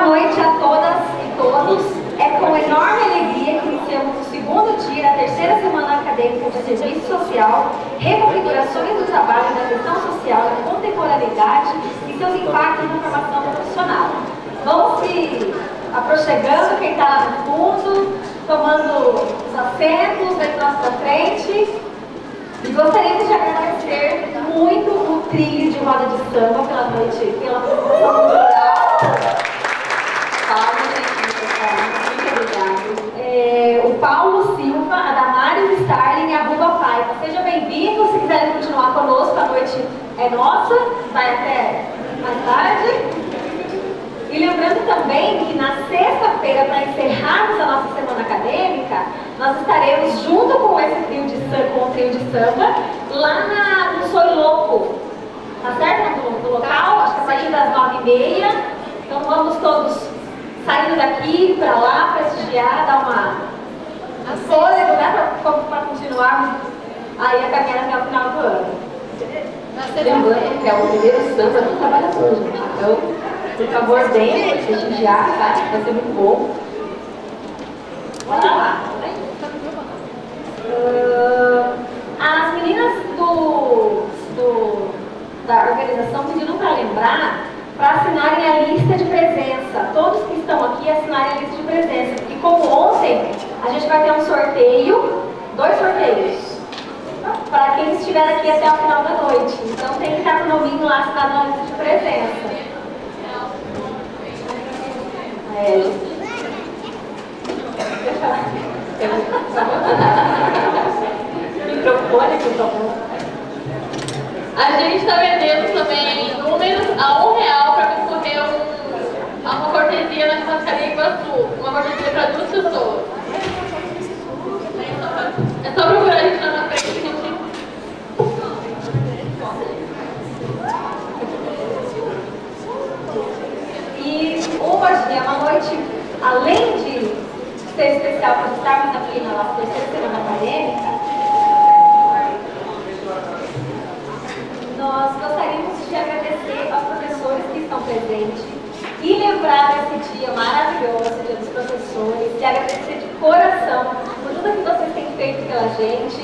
noite a todas e todos. É com enorme alegria que iniciamos o segundo dia da terceira semana acadêmica de serviço social, reconfigurações do trabalho da gestão social e contemporaneidade e seus impactos na formação profissional. Vamos se aproximando, quem está lá no fundo, tomando os assentos, vem para nossa frente. E gostaríamos de agradecer muito o trio de roda de samba pela noite, pela produção cultural. Palmas, gente, muito obrigado. O Paulo Silva, a Damares Starling e a Ruba Paiva. Sejam bem-vindos. Se quiserem continuar conosco, a noite é nossa, vai até mais tarde. E lembrando também que na sexta-feira, para encerrarmos a nossa semana acadêmica, nós estaremos junto com esse trio de samba, com o trio de samba, lá no Sou Louco, tá certo? No local, acho que a partir das 9h30. Então vamos todos saindo daqui para lá, prestigiar, dar uma fôlego, né, para continuarmos aí a caminhada até o final do ano. Lembrando que é o primeiro samba do trabalhador, gente. Então, por favor, venham prestigiar, tá? Vai ser muito bom. Bora lá. As meninas da organização pediram para lembrar para assinarem a lista de presença. Todos que estão aqui assinarem a lista de presença. E como ontem, a gente vai ter um sorteio, 2 sorteios, para quem estiver aqui até o final da noite. Então tem que estar com o nominho lá assinado na lista de presença. Microfone, por favor. A gente está vendendo também números a R$1 para concorrer a uma cortesia na churrascaria Iguaçu. Uma cortesia para 2 pessoas. É só procurar a gente lá na frente que a gente... E hoje é uma noite, além de ser especial por estarmos aqui na nossa terceira semana acadêmica, nós gostaríamos de agradecer aos professores que estão presentes e lembrar esse dia maravilhoso, Dia dos Professores, e agradecer de coração por tudo que vocês têm feito pela gente.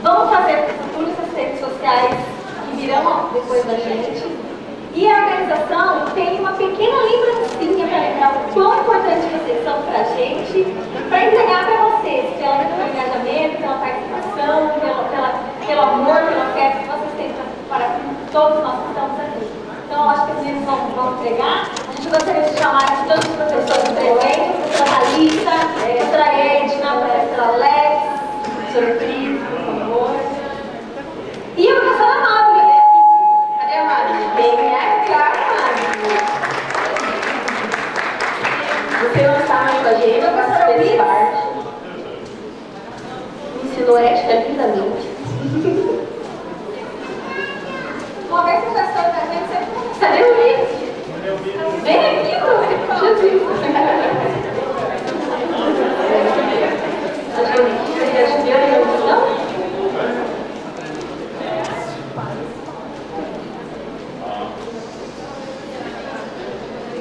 Vamos fazer futuras redes sociais que virão depois da gente. E a organização tem uma pequena lembrancinha para lembrar o quão importante vocês são para a gente, para entregar para vocês, pelo engajamento, pela participação, pelo amor, pelo afeto que vocês têm para todos nós que estamos aqui. Então, acho que os meninos vão entregar. A gente gostaria de chamar aqui todos os professores presentes, a professora Thalita, a professora Edna, a professora Alex, a professora Cris, por favor. E a professora Amado, né? Cadê a Amado? Quem é a Amado? Você não está mais com a gente, mas fez parte. Me ensinou ética lindamente. Uma vez que já saiu da gente, você... Cadê o livro? Vem aqui, professor. Jesus. A Juliana não estão?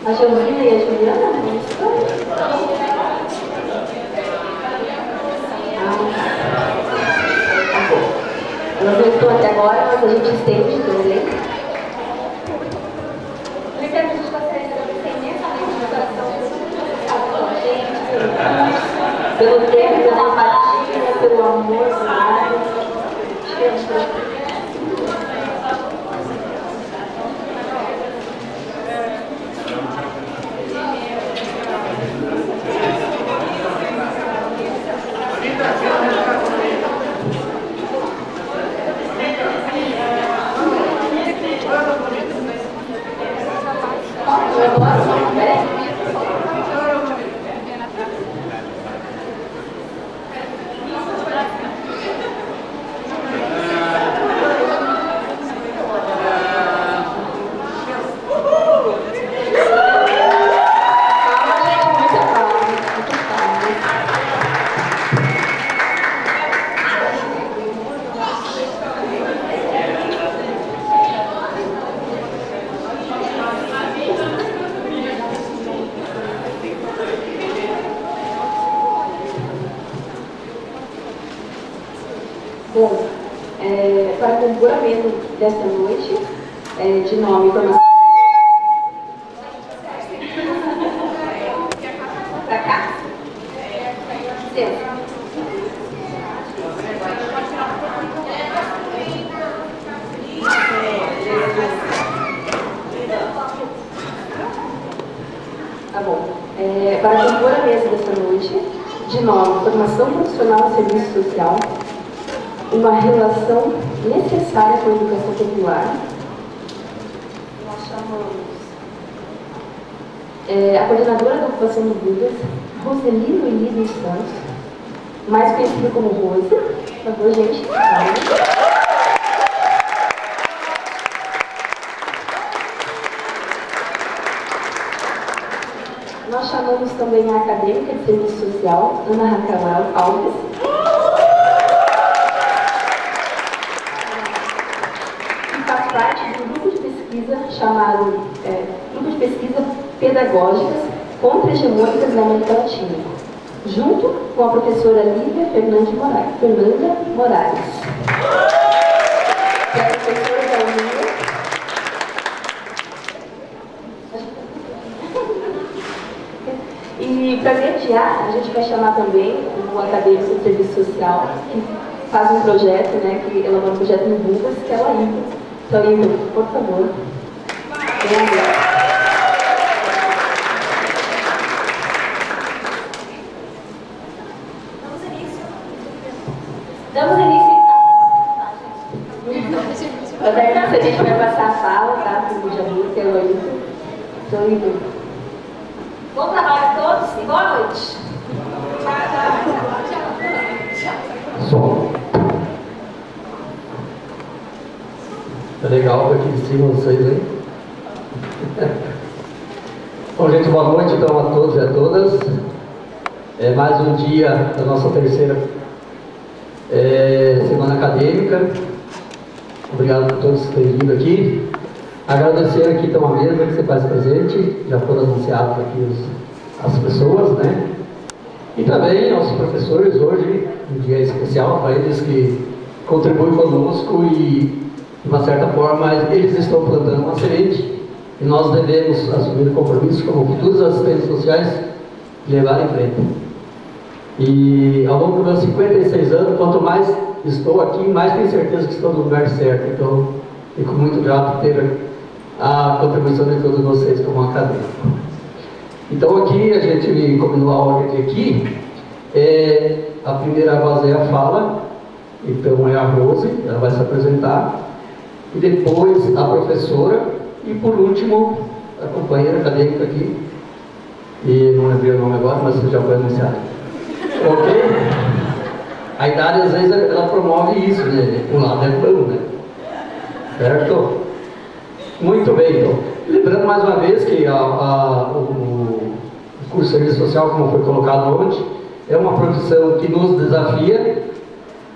A Josina e a Juliana não estão? Elas não estão até agora, mas a gente estende o presente. A gente gostaria de agradecer imensamente de coração pela gente, pelo tempo, pela empatia, pelo amor, sabe? evento desta noite, de nome Formação. Pra cá? Licença. Tá bom. Para compor a mesa desta noite, de nome Formação Profissional e Serviço Social, uma relação necessária com a educação popular. Nós chamamos a coordenadora da ocupação do Budas, Roselino Elidio Santos, mais conhecida como Rose. Por favor, gente. Nós chamamos também a acadêmica de serviço social, Ana Raquel Alves. Que faz parte de um grupo de pesquisa chamado Grupo de Pesquisa Pedagógicas Contra-Hegemônicas na América Latina, junto com a professora Lívia Fernanda Moraes, que é professora da UNIA. E para mediar, a gente vai chamar também o acadêmico de serviço social, que faz um projeto, né, que elabora um projeto no Bugas, que é o Ailton. Então, Ailton, por favor. Damos início. A gente vai passar a fala, tá? Para o Jabu, que é o Ailton. Então, Ailton. Bom trabalho a todos e boa noite. Som. É legal ver aqui de cima vocês aí. Bom, gente, boa noite então a todos e a todas. Mais um dia da nossa terceira semana acadêmica. Obrigado por todos terem vindo aqui. Agradecer aqui então a mesa que você faz presente, já foram anunciados aqui as pessoas, né? E também aos professores, hoje, um dia especial para eles que contribuem conosco e, de uma certa forma, eles estão plantando uma semente e nós devemos assumir o compromisso como futuros assistentes sociais de levar em frente. E ao longo dos meus 56 anos, quanto mais estou aqui, mais tenho certeza que estou no lugar certo. Então, fico muito grato por ter a contribuição de todos vocês como acadêmico. Então aqui a gente combinou a ordem de aqui, a primeira voz é a fala, então é a Rose, ela vai se apresentar, e depois a professora, e por último a companheira acadêmica aqui, e não lembrei o nome agora, mas você já foi anunciado. Ok? A idade às vezes ela promove isso, né? Um lado é bom, né? Certo? Muito bem, então. Lembrando mais uma vez que o curso de Serviço Social, como foi colocado ontem, é uma profissão que nos desafia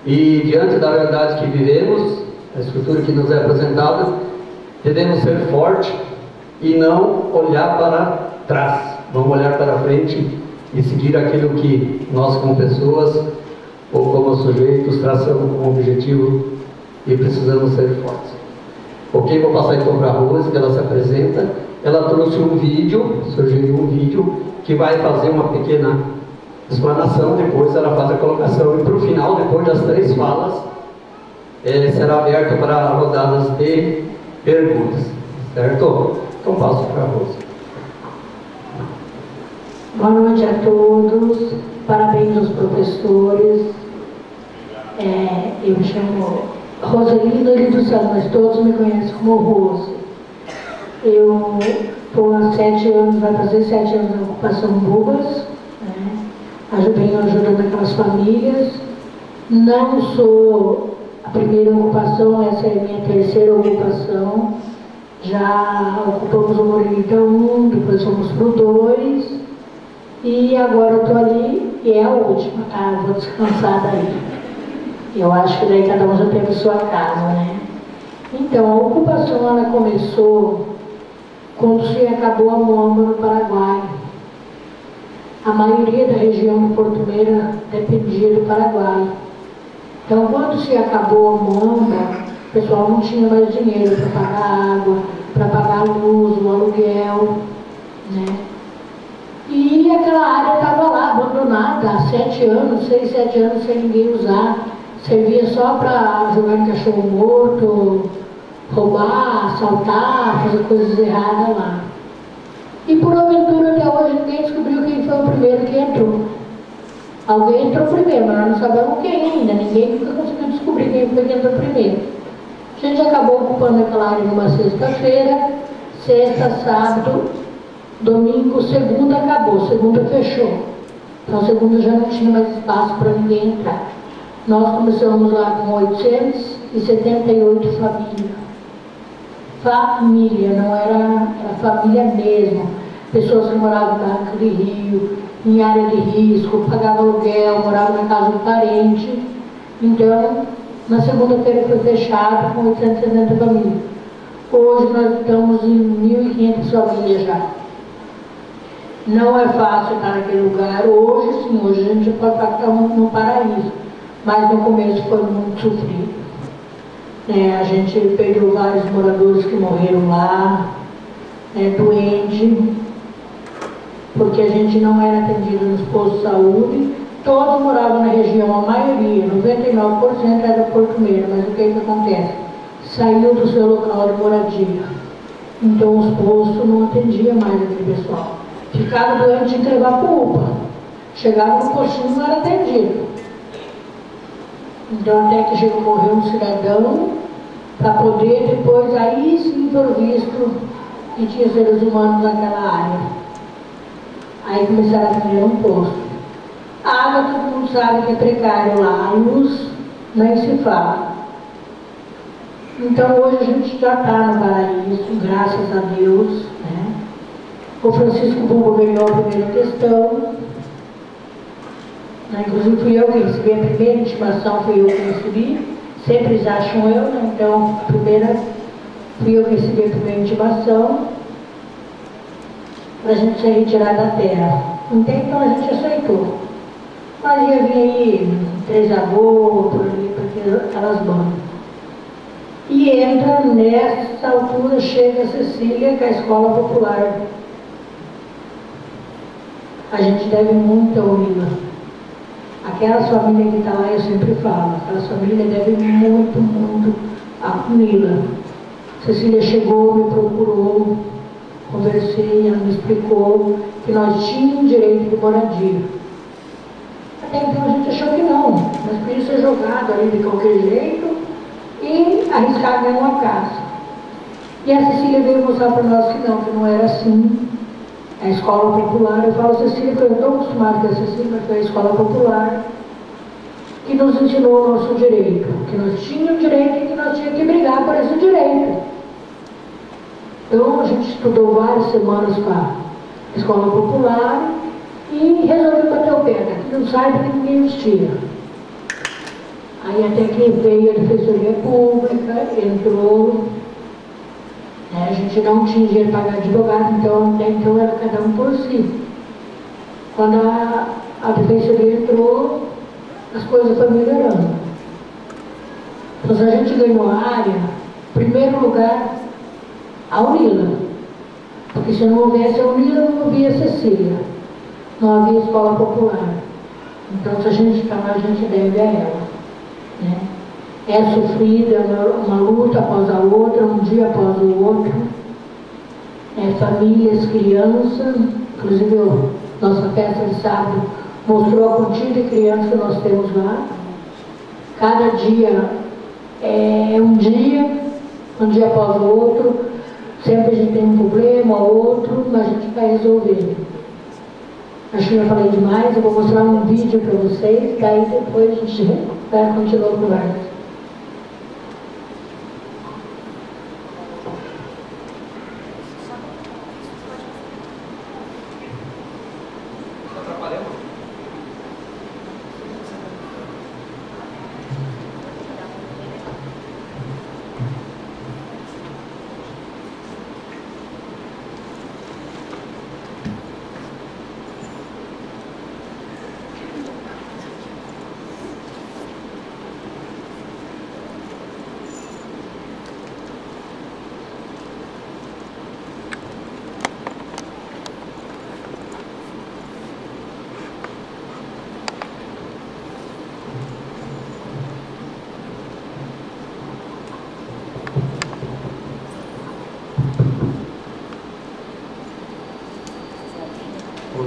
e, diante da realidade que vivemos, a estrutura que nos é apresentada, devemos ser fortes e não olhar para trás. Vamos olhar para frente e seguir aquilo que nós, como pessoas ou como sujeitos, traçamos como objetivo e precisamos ser fortes. Ok, vou passar então para a Rose, que ela se apresenta. Ela trouxe um vídeo, sugeriu um vídeo, que vai fazer uma pequena explanação, depois ela faz a colocação, e para o final, depois das 3 falas, será aberto para rodadas de perguntas, certo? Então passo para a Rose. Boa noite a todos, parabéns aos professores. Eu me chamo Roselino Elidio Santos, mas todos me conhecem como Rose. Eu estou há 7 anos, vai fazer 7 anos na ocupação Bugas, né? Venho ajudando aquelas famílias. Não sou a primeira ocupação, essa é a minha terceira ocupação. Já ocupamos o Moreira 1, depois fomos para o 2, e agora eu estou ali, e é a última, tá? Vou descansar daí. Eu acho que daí cada um já teve sua casa, né? Então, a ocupação ela começou quando se acabou a Moamba no Paraguai. A maioria da região do Porto Meira dependia do Paraguai. Então, quando se acabou a Moamba, O pessoal não tinha mais dinheiro para pagar água, para pagar a luz, o aluguel, né? E aquela área estava lá, abandonada, há 7 anos, 6, 7 anos, sem ninguém usar. Servia só para jogar em cachorro morto, roubar, assaltar, fazer coisas erradas lá. E por aventura até hoje ninguém descobriu quem foi o primeiro que entrou. Alguém entrou primeiro, mas nós não sabemos quem ainda. Ninguém nunca conseguiu descobrir quem foi que entrou primeiro. A gente acabou ocupando aquela área numa sexta-feira, sexta, sábado, domingo, segunda acabou, segunda fechou. Então segunda já não tinha mais espaço para ninguém entrar. Nós começamos lá com 878 famílias. Família, não era família mesmo. Pessoas que moravam em Barranco de Rio, em área de risco, pagavam aluguel, moravam na casa do parente. Então, na segunda-feira foi fechado com 870 famílias. Hoje nós estamos em 1.500 famílias já. Não é fácil estar naquele lugar. Hoje sim, hoje a gente pode falar que está no paraíso. Mas no começo foi muito sofrido. A gente perdeu vários moradores que morreram lá, doente, porque a gente não era atendido nos postos de saúde. Todos moravam na região, a maioria, 99% era Porto Meira, mas o que acontece? Saiu do seu local de moradia. Então os postos não atendiam mais aquele pessoal. Ficava doente, tinha que levar para o UPA. Chegava no postinho e não era atendido. Então até que chegou a morrer um cidadão, para poder depois, aí sim foi visto que tinha seres humanos naquela área. Aí começaram a atender um posto. A água todo mundo sabe que é precário lá, a luz nem se fala. Então hoje a gente já está no paraíso, graças a Deus, né? O Francisco Buba ganhou a primeira questão. Inclusive fui eu que recebi a primeira intimação, fui eu que recebi. Sempre eles acham eu, né? Então fui eu que recebi a primeira intimação para a gente ser retirado da terra. Então a gente aceitou. Mas ia vir aí 3 avô, por ali, para aquelas bandas. E entra nessa altura, chega a Cecília, que é a escola popular. A gente deve muito ao Unila. Aquelas famílias que estão lá, eu sempre falo, aquelas famílias devem muito, muito à Unila. Cecília chegou, me procurou, conversei, ela me explicou que nós tínhamos direito de moradia. Até então a gente achou que não, nós podíamos ser jogados ali de qualquer jeito e arriscar ganhar uma casa. E a Cecília veio mostrar para nós que não era assim. A escola popular, eu falo Cecília, porque eu estou acostumada com a Cecília, mas foi a escola popular que nos ensinou o nosso direito, que nós tínhamos direito e que nós tínhamos que brigar por esse direito. Então a gente estudou várias semanas com a escola popular e resolveu bater o pé, que não saiba que ninguém nos tira. Aí até que veio a Defensoria Pública, entrou. A gente não tinha dinheiro para pagar advogado, então era cada um por si. Quando a Defensoria entrou, as coisas foram melhorando. Então, se a gente ganhou a área, em primeiro lugar, a Unila. Porque se não houvesse a Unila, não havia Cecília. Não havia escola popular. Então, se a gente está lá, a gente deve a ela. Né? É sofrida, é uma luta após a outra, um dia após o outro. Famílias, crianças, inclusive nossa festa de sábado mostrou a quantidade de crianças que nós temos lá. Cada dia é um dia após o outro. Sempre a gente tem um problema ou outro, mas a gente vai resolver. Acho que eu falei demais, eu vou mostrar um vídeo para vocês, daí depois a gente vai continuar a conversa. Hoje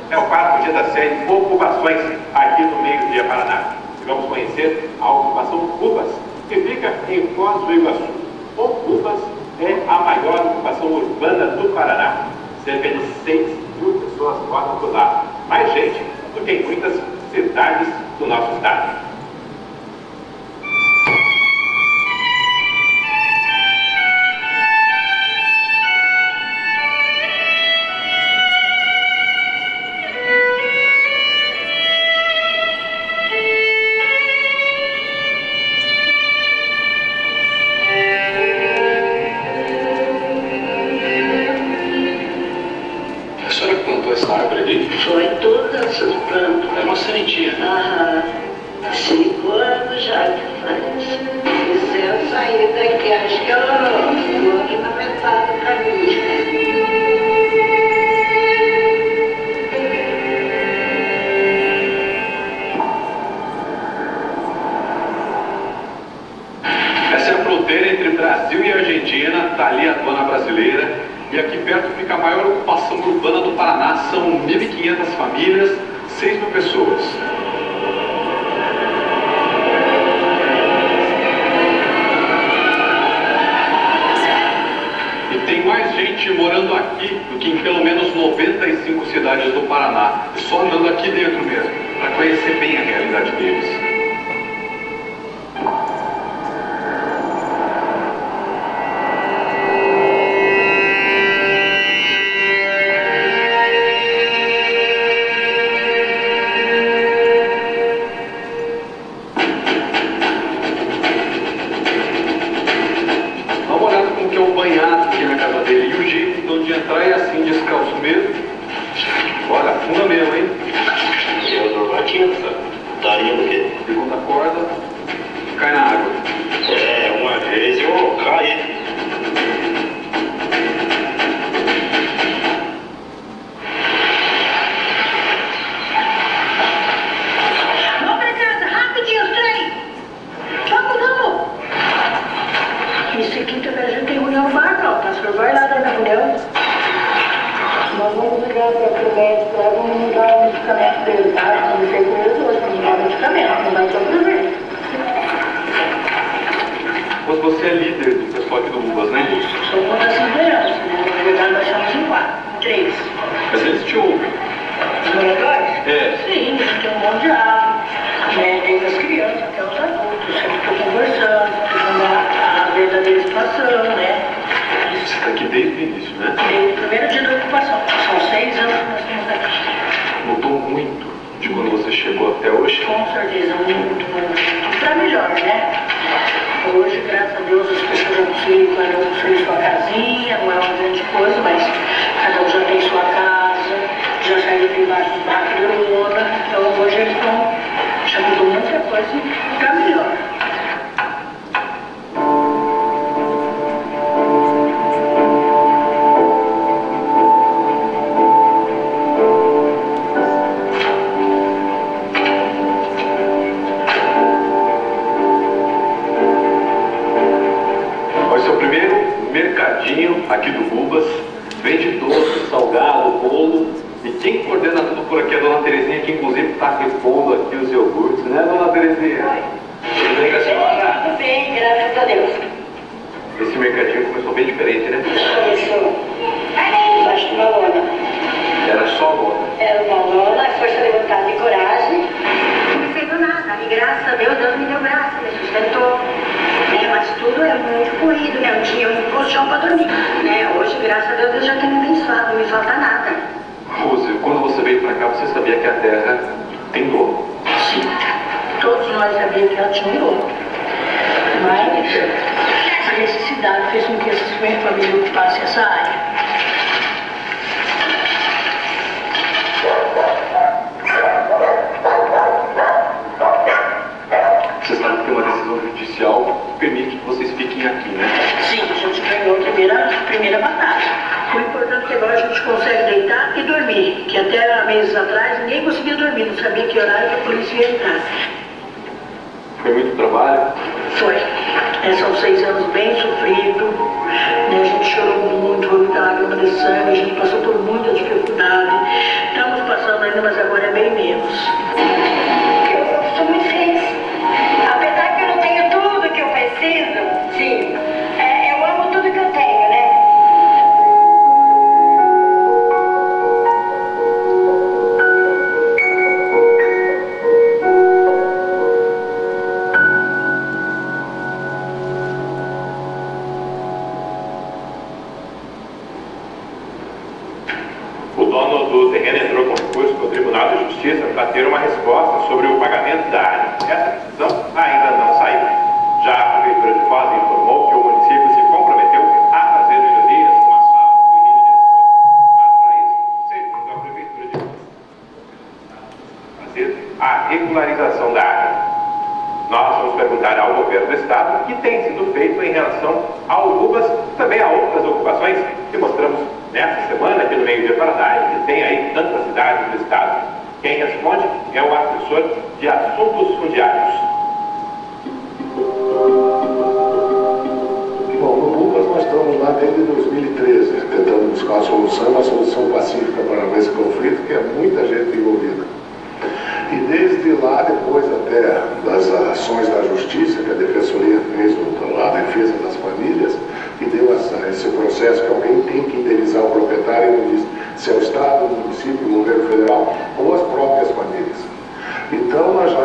é o quarto dia da série Ocupações aqui no Meio-Dia Paraná. E vamos conhecer a ocupação Cubas, que fica em Foz do Iguaçu. O Cubas é a maior ocupação urbana do Paraná. Cerca de 6.000 pessoas moram por lá. Mais gente do que em muitas cidades do nosso estado. Foi todas essas plantas. É uma sementinha. Aham. 5 anos já que faz. E se eu sair daqui, acho que eu vou aqui na metade do caminho. Essa é a fronteira entre Brasil e Argentina, está ali a aduana brasileira. E aqui perto fica a maior ocupação urbana do Paraná, são 1.500 famílias, 6.000 pessoas. E tem mais gente morando aqui do que em pelo menos 95 cidades do Paraná. Só andando aqui dentro mesmo, para conhecer bem a realidade deles. Entrar e assim, descalço mesmo. Olha, funda mesmo, hein? Eu normativa, daria o quê? Segunda corda, cai na água. É, uma vez eu caí. Vamos pra casa, rapidinho, os trem! Vamos! E quinta-feira a gente tem reunião no bar, não. O pastor vai lá dar na reunião. Nós vamos ligar para o médico lá, vamos mudar o medicamento dele, tá? Comecei com eles hoje, vamos mudar o medicamento, não vai todo vez. Mas você é líder do pessoal aqui do Luvas, né? Sou uma das lideranças, né? Na verdade, nós somos em 4, 3. Mas eles te ouvem. Os moradores? É. Sim, a gente tem um monte de aula, né? Desde as crianças até os adultos, sempre estou conversando, explicando a verdadeira situação, né? Você está aqui desde o início, né? Desde o primeiro dia da ocupação, são 6 anos que nós estamos aqui. Mudou muito de quando você chegou até hoje. Com certeza, muito para melhor, né? Hoje, graças a Deus, as pessoas já conseguem, cada um fez sua casinha, não é uma grande coisa, mas cada um já tem sua casa, já saiu de embaixo do barco de lona, então hoje eles estão, já mudou muita coisa para melhor. Aqui do Cubas, vende doce, salgado, bolo, e quem coordena tudo por aqui é a dona Terezinha, que inclusive está repondo aqui os iogurtes, né, dona Terezinha? Oi. Tudo bem com a senhora? Tudo bem, graças a Deus. Esse mercadinho começou bem diferente, né? Começou embaixo de uma lona. Era só lona. Era uma lona, força de vontade e coragem. Não comecei do nada, e graças a Deus, Deus me deu graça, me sustentou. Mas tudo é muito corrido, né? Eu tinha um colchão para dormir, né? Hoje, graças a Deus, Deus já tem me abençoado, não me falta nada. Rose, quando você veio para cá, você sabia que a terra tem dono. Sim, todos nós sabíamos que ela tinha um dono. Mas a necessidade fez com que essas famílias ocupassem essa área. Você sabe que tem uma decisão judicial que permite que vocês fiquem aqui, né? Sim, a gente ganhou a primeira batalha. O importante é que agora a gente consegue deitar e dormir, que até há meses atrás ninguém conseguia dormir, não sabia que horário que a polícia ia entrar. Foi muito trabalho? Foi. São 6 anos bem sofridos, né? A gente chorou muito, foi muita lágrima de sangue, a gente passou por muita dificuldade. Estamos passando ainda, mas agora é bem menos. Eu sou muito feliz. Apesar que eu não tenho tudo que eu preciso, sim, eu amo tudo que eu tenho, né? O dono do terreno entrou com recurso para o Tribunal de Justiça para ter uma resposta sobre o pagamento da área. Essa decisão ainda não saiu. Já a Prefeitura de Foz informou que o município se comprometeu a fazer melhorias no asfalto do Rio de Janeiro. Mas para isso, segundo a Prefeitura de Foz, fazer a regularização da área. Nós vamos perguntar ao governo do estado o que tem sido feito em relação ao Rubas, também a outras ocupações que mostramos nesta semana aqui no Meio Dia Paraná, e que tem aí tantas cidades do estado. Quem responde é o assessor de assuntos fundiários. Bom, no Rubas nós estamos lá desde 2013, tentando buscar uma solução pacífica para esse conflito, que é muita gente envolvida. E desde lá, depois até das ações da justiça, que a Defensoria fez a defesa das famílias, e deu esse processo que alguém tem que indenizar o proprietário, e não diz se é o Estado, o município, o governo federal ou as próprias famílias. Então nós já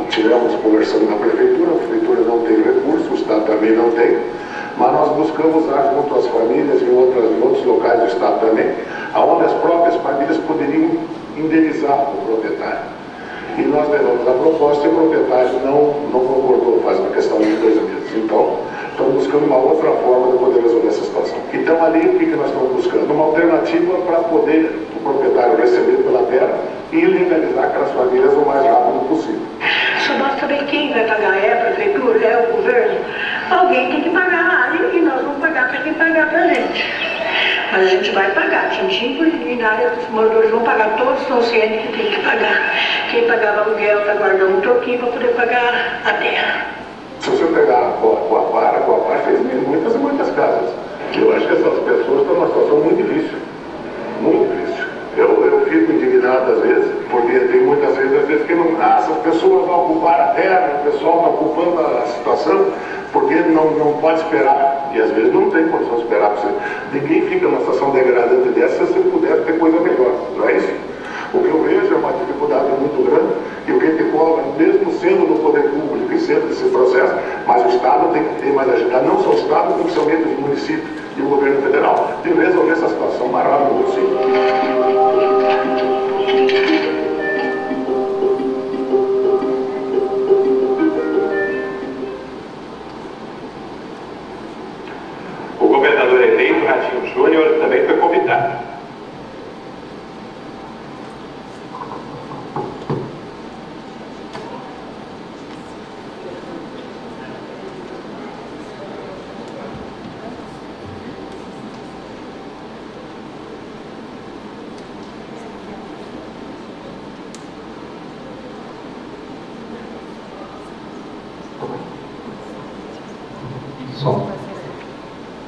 tivemos conversando na Prefeitura, a Prefeitura não tem recurso, o Estado também não tem, mas nós buscamos lá junto às famílias em outros locais do Estado também, onde as próprias famílias poderiam indenizar o proprietário. E nós levamos a proposta e o proprietário não concordou, faz uma questão de 2 meses. Então, estamos buscando uma outra forma de poder resolver essa situação. Então, ali, o que nós estamos buscando? Uma alternativa para poder o proprietário receber pela terra e legalizar aquelas famílias o mais rápido possível. Só basta saber quem vai pagar, é a Prefeitura, é o governo. Alguém tem que pagar a área e nós vamos pagar para quem pagar para a gente. Mas a gente vai pagar, tintim por e na área dos moradores vão pagar, todos estão cientes que tem que pagar. Quem pagava aluguel está guardando um troquinho para poder pagar a terra. Se você pegar a Coapar fez muitas e muitas casas. Eu acho que essas pessoas estão numa situação muito difícil. Muito difícil. Eu fico indignado às vezes, porque tem muitas vezes que não, essas pessoas vão ocupar a terra, o pessoal está ocupando a situação, porque não pode esperar. E às vezes não tem condição de esperar. Ninguém fica numa situação degradante dessa se puder ter coisa melhor, não é isso? O que eu vejo é uma dificuldade muito grande, e o que te cobra, mesmo sendo no poder público e sendo esse processo, mas o Estado tem que ter mais agitado, não só o Estado, como principalmente os municípios e o governo federal, de resolver essa situação o mais rápido possível. O governador eleito, Ratinho Júnior, também foi convidado.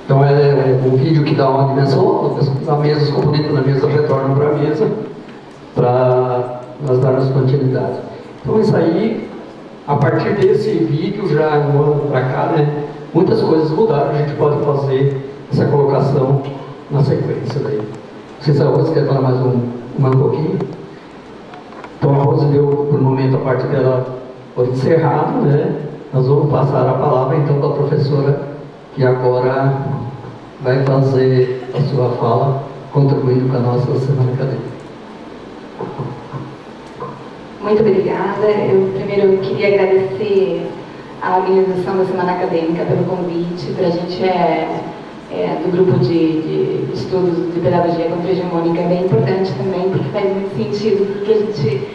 Então é um vídeo que dá uma dimensão, a mesa, os componentes da mesa retornam para a mesa, para nós darmos continuidade. Então isso aí, a partir desse vídeo, já um ano para cá, né, muitas coisas mudaram, a gente pode fazer essa colocação na sequência daí. Não sei se a Rose quer falar mais um pouquinho. Então a Rose deu, por um momento, a parte dela por encerrado, né? Nós vamos passar a palavra então para a professora, que agora vai fazer a sua fala, contribuindo com a nossa semana acadêmica. Muito obrigada. Eu primeiro queria agradecer a organização da Semana Acadêmica pelo convite. Para a gente do grupo de estudos de pedagogia contra-hegemônica é bem importante também, porque faz muito sentido que a gente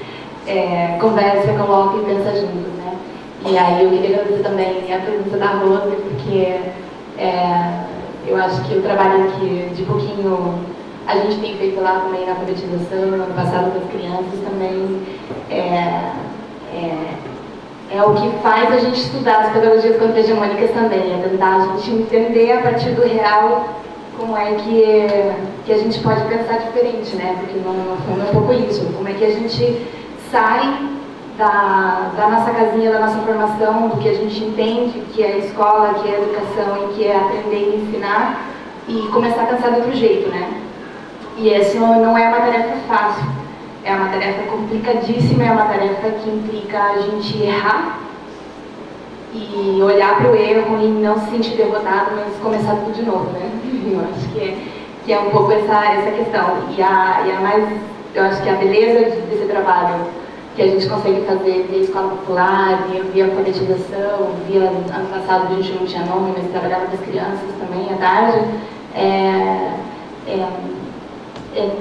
conversa, coloca e pensa juntos, né? E aí eu queria agradecer também a presença da Rose, porque eu acho que o trabalho que de pouquinho a gente tem feito lá também na alfabetização, no ano passado das crianças também é É o que faz a gente estudar as pedagogias contra-hegemônicas também, é tentar a gente entender a partir do real como é que a gente pode pensar diferente, né? Porque no fundo é um pouco isso, como é que a gente sai da nossa casinha, da nossa formação, do que a gente entende que é a escola, que é a educação e que é aprender e ensinar, e começar a pensar de outro jeito, né? E essa não é uma tarefa fácil, é uma tarefa complicadíssima, é uma tarefa que implica a gente errar e olhar para o erro e não se sentir derrotado, mas começar tudo de novo, né? Eu acho que é um pouco essa questão. E a mais, eu acho que a beleza desse trabalho que a gente consegue fazer via escola popular, via alfabetização, via ano passado a gente não tinha nome, mas trabalhava com as crianças também à tarde, é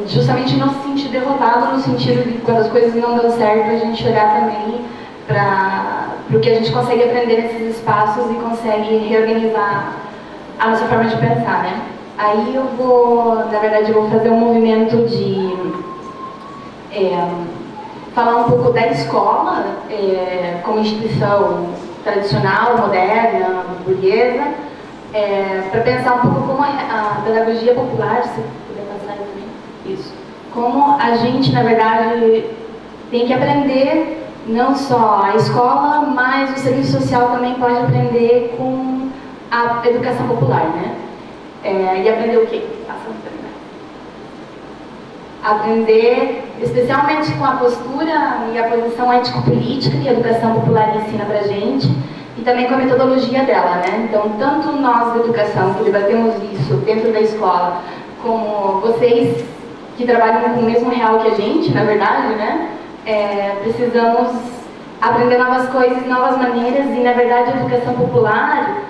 justamente não se sentir derrotado, no sentido de quando as coisas não dão certo, a gente olhar também para o que a gente consegue aprender nesses espaços e consegue reorganizar a nossa forma de pensar, né? Aí eu vou, na verdade, eu vou fazer um movimento de falar um pouco da escola como instituição tradicional, moderna, burguesa, para pensar um pouco como a pedagogia popular, se puder passar aí também, isso, como a gente, na verdade, tem que aprender não só a escola, mas o serviço social também pode aprender com a educação popular, né? E aprender o quê? Aprender, especialmente com a postura e a posição ético-política que a educação popular ensina pra gente, e também com a metodologia dela, né? Então, tanto nós da educação, que debatemos isso dentro da escola, como vocês que trabalham com o mesmo real que a gente, na verdade, né? Precisamos aprender novas coisas, novas maneiras, e na verdade a educação popular,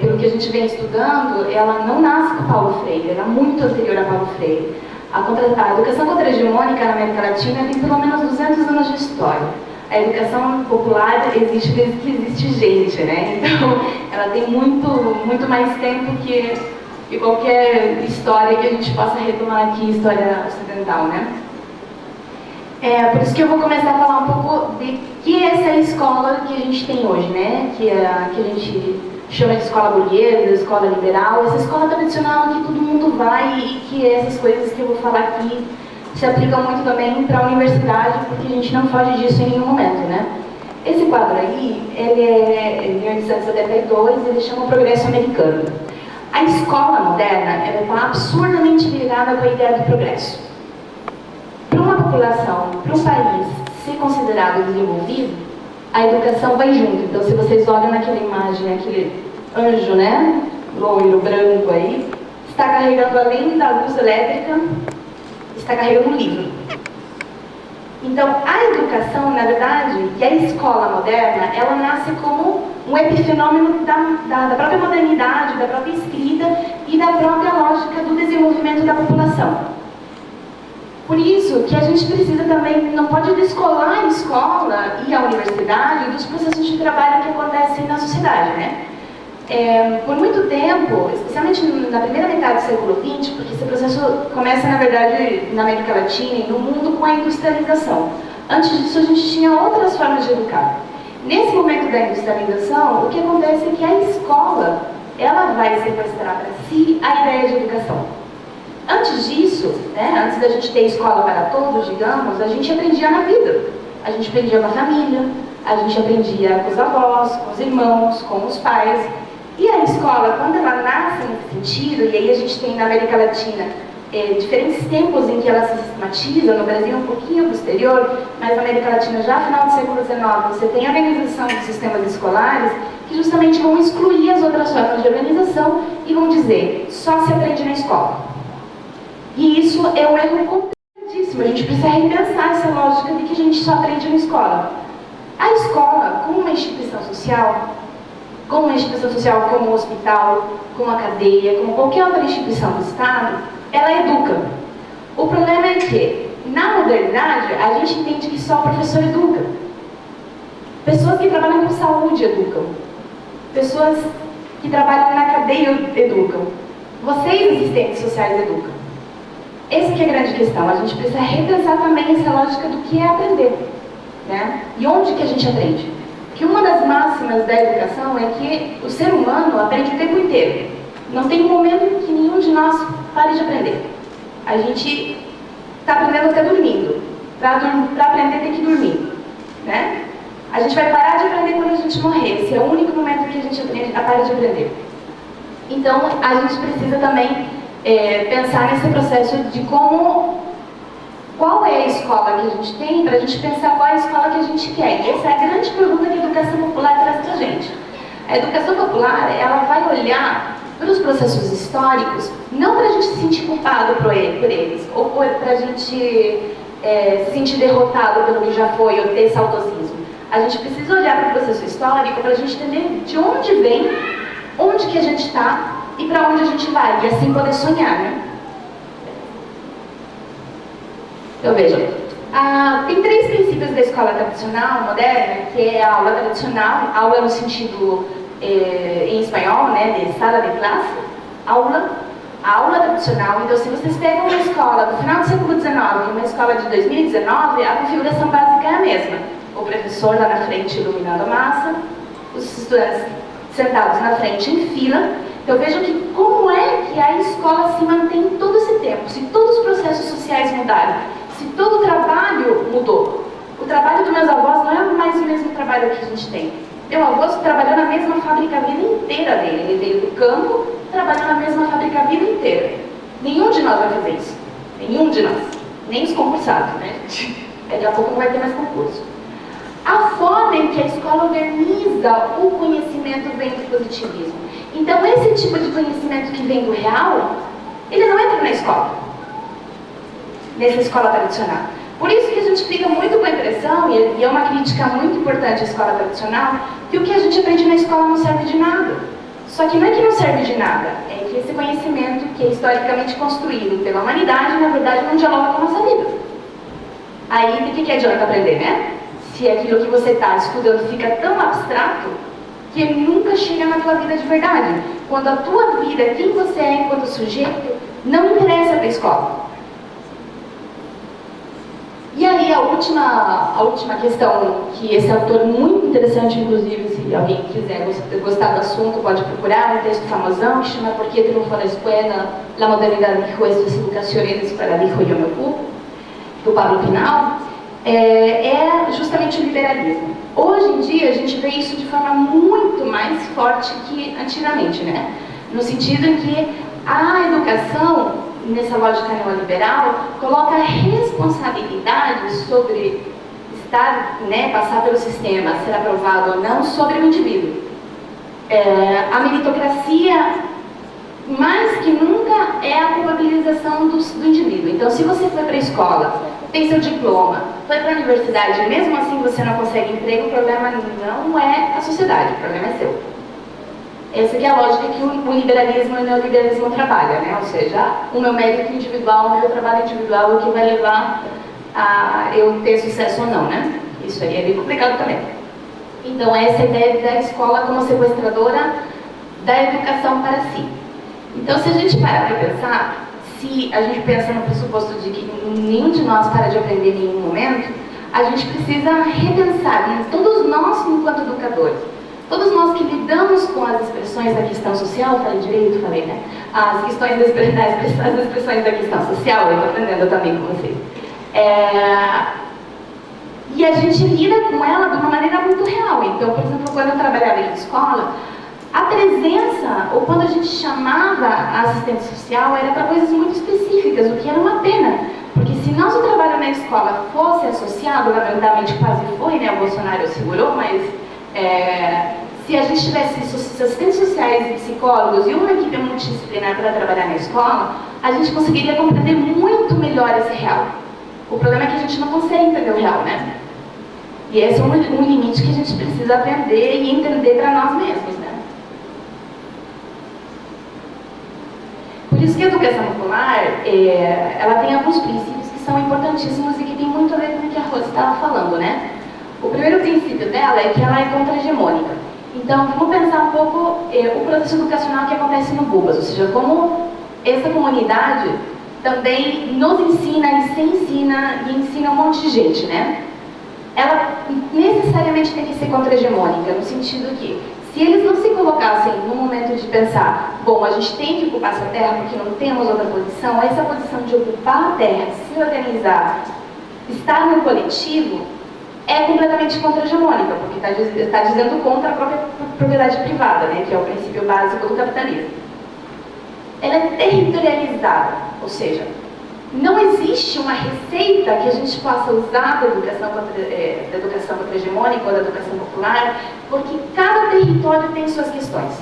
pelo que a gente vem estudando, ela não nasce com Paulo Freire, ela é muito anterior a Paulo Freire. A educação contra-hegemônica na América Latina tem pelo menos 200 anos de história. A educação popular existe desde que existe gente, né? Então, ela tem muito mais tempo que qualquer história que a gente possa retomar aqui, história ocidental, né? Por isso que eu vou começar a falar um pouco de que é essa escola que a gente tem hoje, né? Que a gente chama de escola burguesa, escola liberal, essa escola tradicional que todo mundo vai e que essas coisas que eu vou falar aqui se aplicam muito também para a universidade, porque a gente não foge disso em nenhum momento, né? Esse quadro aí, ele é de 1872, ele chama o Progresso Americano. A escola moderna, ela está absurdamente ligada com a ideia do progresso. Para uma população, para um país ser considerado desenvolvido, a educação vai junto. Então, se vocês olham naquela imagem, aquele anjo, né, loiro, branco aí, está carregando, além da luz elétrica, está carregando um livro. Então, a educação, na verdade, e a escola moderna, ela nasce como um epifenômeno da própria modernidade, da própria escrita e da própria lógica do desenvolvimento da população. Por isso que a gente precisa também, não pode descolar a escola e a universidade dos processos de trabalho que acontecem na sociedade, né? Por muito tempo, especialmente na primeira metade do século XX, porque esse processo começa, na verdade, na América Latina e no mundo com a industrialização. Antes disso, a gente tinha outras formas de educar. Nesse momento da industrialização, o que acontece é que a escola, ela vai sequestrar para si a ideia de educação. Antes disso, né, antes da gente ter escola para todos, digamos, a gente aprendia na vida. A gente aprendia com a família, a gente aprendia com os avós, com os irmãos, com os pais. E a escola, quando ela nasce nesse sentido, e aí a gente tem na América Latina diferentes tempos em que ela se sistematiza, no Brasil um pouquinho posterior, mas na América Latina já no final do século XIX, você tem a organização dos sistemas escolares que justamente vão excluir as outras formas de organização e vão dizer, só se aprende na escola. E isso é um erro complicadíssimo, a gente precisa repensar essa lógica de que a gente só aprende na escola. A escola, como uma instituição social, como um hospital, como uma cadeia, como qualquer outra instituição do Estado, ela educa. O problema é que, na modernidade, a gente entende que só o professor educa. Pessoas que trabalham com saúde educam. Pessoas que trabalham na cadeia educam. Vocês, assistentes sociais, educam. Essa que é a grande questão. A gente precisa repensar também essa lógica do que é aprender, né? E onde que a gente aprende? que uma das máximas da educação é que o ser humano aprende o tempo inteiro. Não tem um momento que nenhum de nós pare de aprender. A gente está aprendendo até dormindo. Para aprender tem que dormir, né? A gente vai parar de aprender quando a gente morrer. Esse é o único momento que a gente para de aprender. Então, a gente precisa também pensar nesse processo de qual é a escola que a gente tem, para a gente pensar qual é a escola que a gente quer. E essa é a grande pergunta que a educação popular traz para a gente. A educação popular, ela vai olhar para os processos históricos, não para a gente se sentir culpado por eles, ou para a gente se sentir derrotado pelo que já foi, ou ter saudosismo. A gente precisa olhar para o processo histórico para a gente entender de onde vem, onde que a gente está e para onde a gente vai, e assim poder sonhar, né? Então vejam, tem 3 princípios da escola tradicional, moderna, que é a aula tradicional, aula no sentido em espanhol, né, de sala de classe, aula tradicional. Então, se vocês pegam uma escola do final do século XIX e uma escola de 2019, a configuração básica é a mesma. O professor lá na frente iluminando a massa, os estudantes sentados na frente em fila. Então vejam que como é que a escola se mantém todo esse tempo, se todos os processos sociais mudaram, se todo o trabalho mudou. O trabalho dos meus avós não é mais o mesmo trabalho que a gente tem. Meu avô trabalhou na mesma fábrica a vida inteira dele. Ele veio do campo, trabalhou na mesma fábrica a vida inteira. Nenhum de nós vai fazer isso. Nenhum de nós. Nem os concursados, né? Daqui a pouco não vai ter mais concurso. A forma em que a escola organiza o conhecimento vem do positivismo. Então, esse tipo de conhecimento que vem do real, ele não entra na escola. Nessa escola tradicional. Por isso que a gente fica muito com a impressão, e é uma crítica muito importante à escola tradicional, que o que a gente aprende na escola não serve de nada. Só que não é que não serve de nada, é que esse conhecimento que é historicamente construído pela humanidade, na verdade, não dialoga com a nossa vida. Aí, de que adianta aprender, né? Se aquilo que você está estudando fica tão abstrato, que ele nunca chega na tua vida de verdade. Quando a tua vida, quem você é enquanto sujeito, não interessa para a escola. E aí a última questão, que esse autor muito interessante, inclusive, se alguém quiser gostar do assunto, pode procurar, um texto famosão que chama Por que triunfou na escola? La modernidade dijo esto es educación y la escuela dijo yo me ocupo, do Pablo Pinal, é justamente o liberalismo. Hoje em dia a gente vê isso de forma muito mais forte que antigamente, né? No sentido em que a educação, nessa lógica neoliberal, coloca a responsabilidade sobre estar, né, passar pelo sistema, ser aprovado ou não, sobre o indivíduo. A meritocracia, mais que nunca, é a culpabilização do indivíduo. Então, se você foi para a escola, tem seu diploma, foi para a universidade, e mesmo assim você não consegue emprego, o problema não é a sociedade, o problema é seu. Essa que é a lógica que o liberalismo e o neoliberalismo trabalham, né? Ou seja, o meu mérito individual, o meu trabalho individual é o que vai levar a eu ter sucesso ou não, né? Isso aí é bem complicado também. Então, essa é a ideia da escola como sequestradora da educação para si. Então, se a gente parar para pensar, se a gente pensa no pressuposto de que nenhum de nós para de aprender em nenhum momento, a gente precisa repensar, né? Todos nós, enquanto educadores, todos nós que lidamos com as expressões da questão social, falei direito, falei, né? As expressões da questão social, eu estou aprendendo também com vocês. E a gente lida com ela de uma maneira muito real. Então, por exemplo, quando eu trabalhava em escola, a presença, ou quando a gente chamava a assistente social, era para coisas muito específicas, o que era uma pena. Porque se nosso trabalho na escola fosse associado, lamentavelmente quase foi, né? O Bolsonaro segurou, mas se a gente tivesse assistentes sociais e psicólogos e uma equipe multidisciplinar para trabalhar na escola, a gente conseguiria compreender muito melhor esse real. O problema é que a gente não consegue entender o real, né? E esse é um limite que a gente precisa aprender e entender para nós mesmos, né? Por isso que a educação popular, ela tem alguns princípios que são importantíssimos e que tem muito a ver com o que a Rose estava falando, né? O primeiro princípio dela é que ela é contra-hegemônica. Então, vamos pensar um pouco o processo educacional que acontece no Bubas, ou seja, como essa comunidade também nos ensina e se ensina e ensina um monte de gente, né? ela necessariamente tem que ser contra-hegemônica, no sentido que, se eles não se colocassem no momento de pensar, bom, a gente tem que ocupar essa terra porque não temos outra posição, essa posição de ocupar a terra, se organizar, estar no coletivo, é completamente contra-hegemônica, porque está dizendo contra a própria propriedade privada, né, que é o princípio básico do capitalismo. Ela é territorializada, ou seja, não existe uma receita que a gente possa usar da educação contra-hegemônica ou da educação popular, porque cada território tem suas questões.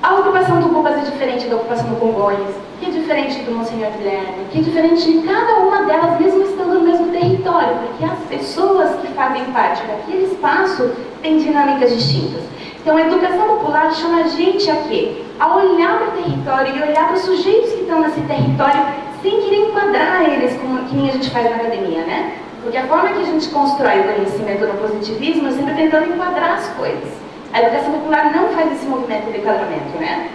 A ocupação do Cubas é diferente da ocupação do Congonhas, que é diferente do Monsenhor Guilherme, que é diferente de cada uma delas, mesmo estando no mesmo território, porque as pessoas que fazem parte daquele espaço têm dinâmicas distintas. Então, a educação popular chama a gente a quê? A olhar para o território e olhar para os sujeitos que estão nesse território sem querer enquadrar eles, como que nem a gente faz na academia, né? Porque a forma que a gente constrói o conhecimento no positivismo é sempre tentando enquadrar as coisas. A educação popular não faz esse movimento de enquadramento, né?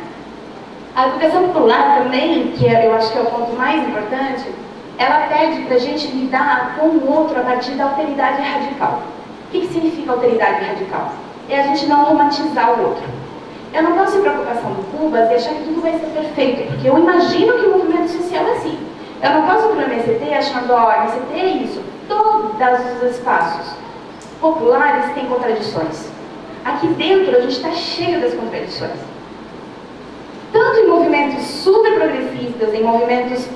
A educação popular também, que eu acho que é o ponto mais importante, ela pede para a gente lidar com o outro a partir da alteridade radical. O que significa alteridade radical? É a gente não romantizar o outro. Eu não posso ir para a ocupação do Cubas e achar que tudo vai ser perfeito, porque eu imagino que o movimento social é assim. Eu não posso ir para o MST achando, ó, MST é isso. Todos os espaços populares têm contradições. Aqui dentro a gente está cheio das contradições. Tanto em movimentos super progressistas, em movimentos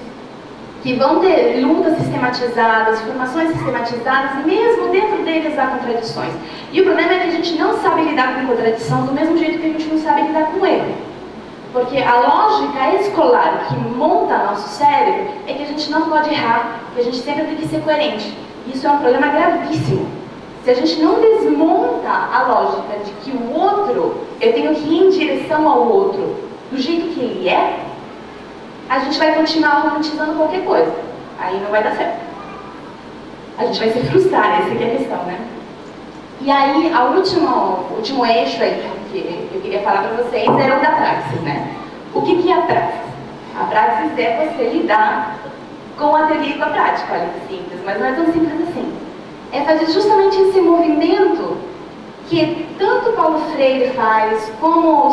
que vão ter lutas sistematizadas, formações sistematizadas, mesmo dentro deles há contradições. E o problema é que a gente não sabe lidar com contradição do mesmo jeito que a gente não sabe lidar com erro. Porque a lógica escolar que monta nosso cérebro é que a gente não pode errar, que a gente sempre tem que ser coerente. Isso é um problema gravíssimo. Se a gente não desmonta a lógica de que o outro, eu tenho que ir em direção ao outro do jeito que ele é, a gente vai continuar romantizando qualquer coisa. Aí não vai dar certo. A gente vai se frustrar, essa aqui é a questão, né? E aí, o último eixo aí que eu queria falar para vocês era o da praxis, né? O que é a praxis? A praxis é você lidar com a teoria e com a prática. Olha que simples, mas não é tão simples assim. É fazer justamente esse movimento que tanto Paulo Freire faz, como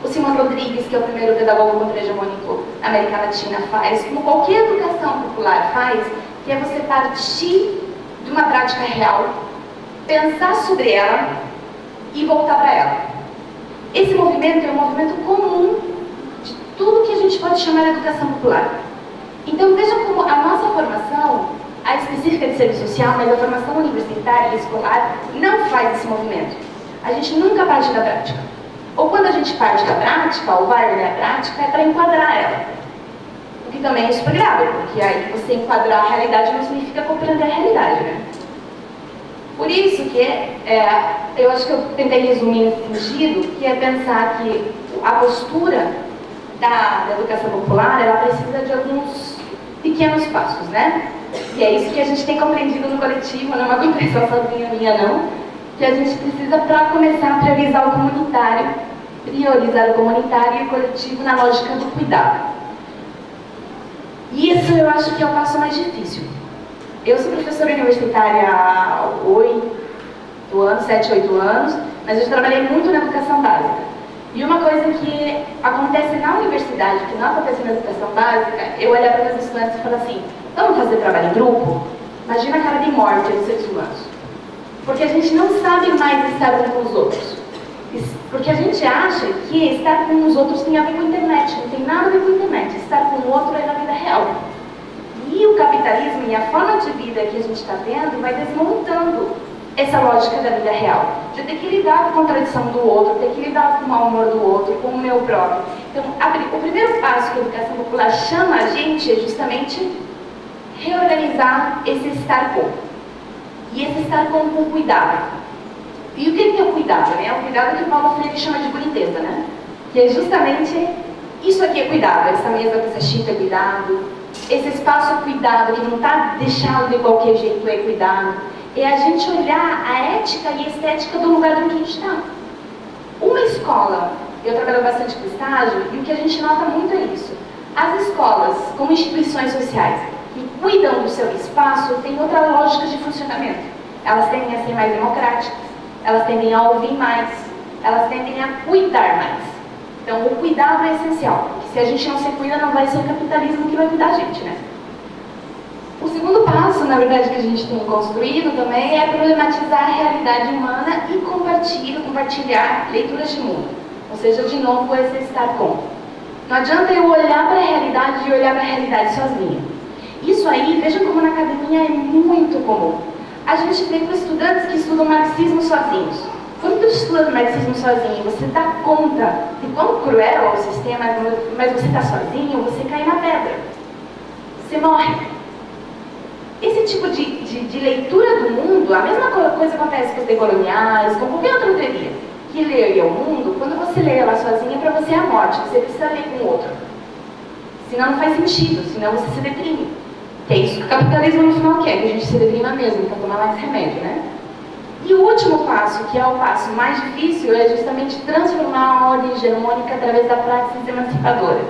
o Simão Rodrigues, que é o primeiro pedagogo contra-hegemônico da América Latina, faz, como qualquer educação popular faz, que é você partir de uma prática real, pensar sobre ela e voltar para ela. Esse movimento é um movimento comum de tudo que a gente pode chamar de educação popular. Então veja como a nossa formação, a específica de serviço social, mas a formação universitária e escolar não faz esse movimento. A gente nunca parte da prática. Ou quando a gente parte da prática, ou vai olhar a prática, é para enquadrar ela. O que também é super grave, porque aí você enquadrar a realidade não significa compreender a realidade, né? Por isso que eu acho que eu tentei resumir nesse sentido, que é pensar que a postura da educação popular, ela precisa de alguns pequenos passos, né? E é isso que a gente tem compreendido no coletivo, não é uma compreensão sozinha minha, não. Que a gente precisa, para começar, a priorizar o comunitário e o coletivo na lógica do cuidado. E isso eu acho que é o passo mais difícil. Eu sou professora universitária há 7, 8 anos, mas eu trabalhei muito na educação básica. E uma coisa que acontece na universidade, que não acontece na educação básica, eu olhar para meus estudantes e falar assim, vamos fazer trabalho em grupo? Imagina a cara de morte dos seres humanos. Porque a gente não sabe mais estar um com os outros. Porque a gente acha que estar com os outros tem a ver com a internet. Não tem nada a ver com a internet. Estar com o outro é na vida real. E o capitalismo e a forma de vida que a gente está tendo vai desmontando essa lógica da vida real. De ter que lidar com a contradição do outro, ter que lidar com o mau humor do outro, com o meu próprio. Então, o primeiro passo que a educação popular chama a gente é justamente reorganizar esse estar com. E esse estar com cuidado. E o que é o cuidado? Né? O cuidado que o Paulo Freire chama de boniteza, né? Que é justamente isso aqui é cuidado. Essa mesa com essa chita é cuidado. Esse espaço é cuidado, que não está deixado de qualquer jeito, é cuidado. É a gente olhar a ética e a estética do lugar onde a gente está. Uma escola, eu trabalho bastante com estágio, e o que a gente nota muito é isso. As escolas, como instituições sociais, que cuidam do seu espaço têm outra lógica de funcionamento. Elas tendem a ser mais democráticas, elas tendem a ouvir mais, elas tendem a cuidar mais. Então, o cuidado é essencial, porque se a gente não se cuida, não vai ser o capitalismo que vai cuidar a gente, né? O segundo passo, na verdade, que a gente tem construído também é problematizar a realidade humana e compartilhar leituras de mundo. Ou seja, de novo, esse estar com. Não adianta eu olhar para a realidade e olhar para a realidade sozinha. Isso aí, veja como na academia é muito comum. A gente vê com estudantes que estudam marxismo sozinhos. Quando você estuda marxismo sozinho, você dá conta de quão cruel é o sistema, mas você está sozinho, você cai na pedra. Você morre. Esse tipo de leitura do mundo, a mesma coisa acontece com os decoloniais, com qualquer outra teoria que leia o mundo. Quando você lê ela sozinha, para você é a morte, você precisa ler com o outro. Senão não faz sentido, senão você se deprime. Que é isso que o capitalismo no final quer, que a gente se deprima mesmo, para tomar mais remédio, né? E o último passo, que é o passo mais difícil, é justamente transformar a ordem hegemônica através da praxis emancipadora.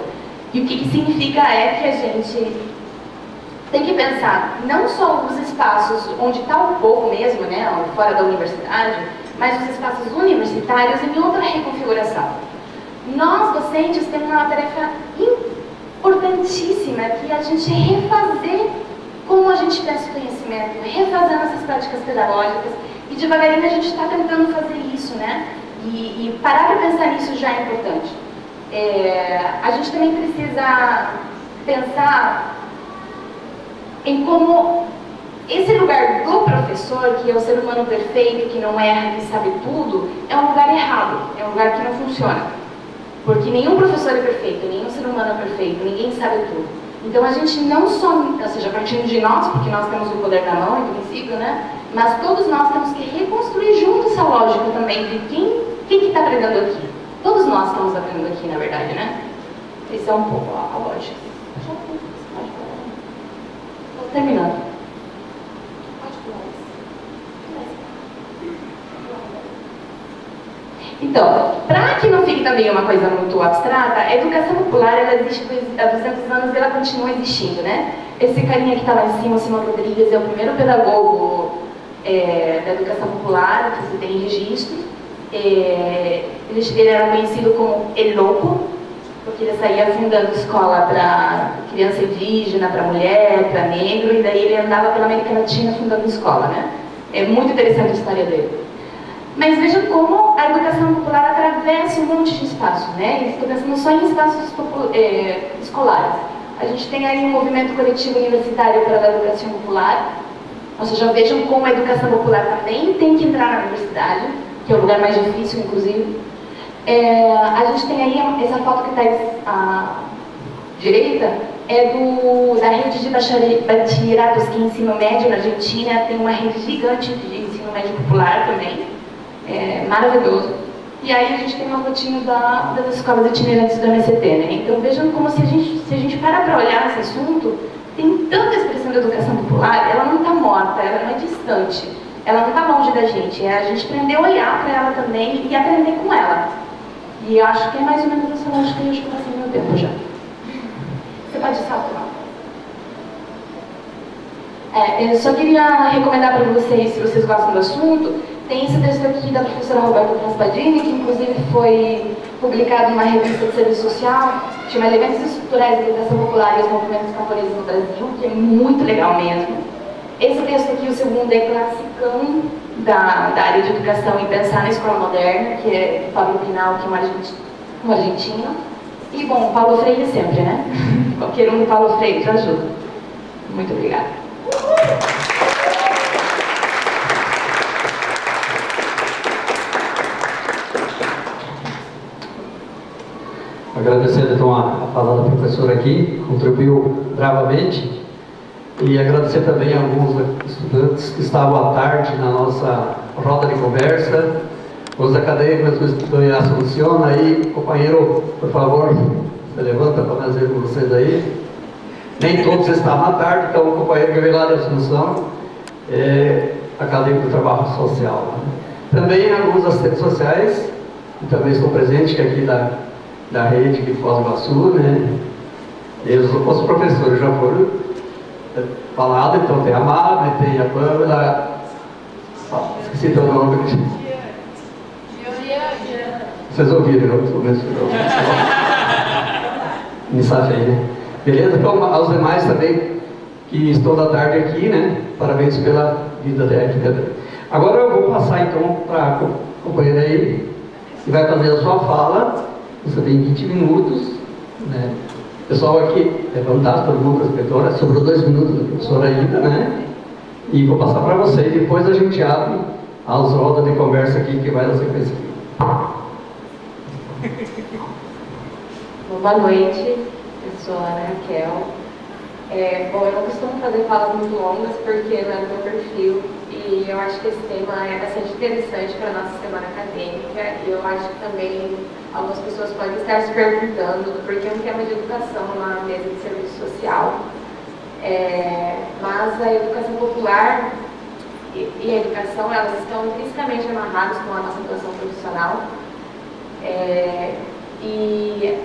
E o que significa é que a gente tem que pensar não só os espaços onde está o povo mesmo, né, fora da universidade, mas os espaços universitários em outra reconfiguração. Nós, docentes, temos uma tarefa importantíssima, que é a gente refazer como a gente pensa o conhecimento, refazer nossas práticas pedagógicas, e devagarinho a gente está tentando fazer isso, né? E parar para pensar nisso já é importante. A gente também precisa pensar em como esse lugar do professor, que é o ser humano perfeito, que não erra, que sabe tudo, é um lugar errado, é um lugar que não funciona. Porque nenhum professor é perfeito, nenhum ser humano é perfeito, ninguém sabe tudo. Então a gente não só, ou seja, partindo de nós, porque nós temos o poder na mão, em princípio, né? Mas todos nós temos que reconstruir junto essa lógica também de quem que está aprendendo aqui. Todos nós estamos aprendendo aqui, na verdade, né? Esse é um pouco a lógica. Estou terminando. Então, para que não fique também uma coisa muito abstrata, a educação popular, ela existe há 200 anos e ela continua existindo, né? Esse carinha que está lá em cima, o Simão Rodrigues, é o primeiro pedagogo da educação popular que se tem registro. Ele era conhecido como El Loco, porque ele saía fundando escola para criança indígena, para mulher, para negro, e daí ele andava pela América Latina fundando escola, né? É muito interessante a história dele. Mas vejam como a educação popular atravessa um monte de espaços, né? Estou pensando só em espaços escolares. A gente tem aí um movimento coletivo universitário pela educação popular, ou seja, vejam como a educação popular também tem que entrar na universidade, que é o lugar mais difícil, inclusive. A gente tem aí essa foto que está à direita, da rede de bachilleratos, que é ensino médio na Argentina, tem uma rede gigante de ensino médio popular também, maravilhoso. E aí a gente tem uma rotina das escolas itinerantes do MST, né? Então vejam como se a gente parar para olhar esse assunto, tem tanta expressão da educação popular, ela não está morta, ela não é distante, ela não está longe da gente, é a gente aprender a olhar para ela também e aprender com ela. E eu acho que é mais ou menos essa lógica que eu acho que eu passei meu tempo já. Você pode saltar. Eu só queria recomendar para vocês, se vocês gostam do assunto, tem esse texto aqui da professora Roberta Traspadini, que inclusive foi publicado numa revista de serviço social, chama Elementos Estruturais da Educação Popular e os Movimentos Camponeses no Brasil, que é muito legal mesmo. Esse texto aqui, o segundo, é classicão da área de educação e pensar na escola moderna, que é do Pablo Pinal, que é um argentino. E, bom, Paulo Freire sempre, né? Qualquer um do Paulo Freire te ajuda. Muito obrigada. Agradecendo então a fala da professora aqui, contribuiu bravamente, e agradecer também a alguns estudantes que estavam à tarde na nossa roda de conversa, os acadêmicos do Instituto Assunção. Aí, companheiro, por favor, se levanta para nós vermos vocês aí. Nem todos estavam à tarde, então o companheiro que veio lá de Assunção é acadêmico do trabalho social. Também alguns assistentes sociais, que também estão presentes, que aqui da rede de Foz do Iguaçu, né? E os professores já foram. falado, então tem a Mabel, tem a Pamela, esqueci teu nome. Vocês ouviram, eu sou mesmo. Me safei, né? Beleza? Então, aos demais também que estão da tarde aqui, né? Parabéns pela vida dela. Agora eu vou passar então para a companheira aí, que vai fazer a sua fala. Você tem 20 minutos, né? Pessoal aqui, é fantástico, todo mundo respeitou, sobrou 2 minutos da professora ainda, né? E vou passar para você e depois a gente abre as rodas de conversa aqui que vai na sequência. Boa noite, eu sou a Ana Raquel. Bom, eu não costumo fazer falas muito longas porque não é do meu perfil e eu acho que esse tema é bastante interessante para a nossa semana acadêmica e eu acho que também algumas pessoas podem estar se perguntando do porquê um tema de educação numa mesa de serviço social. Mas a educação popular e a educação, elas estão intrinsecamente amarradas com a nossa atuação profissional. E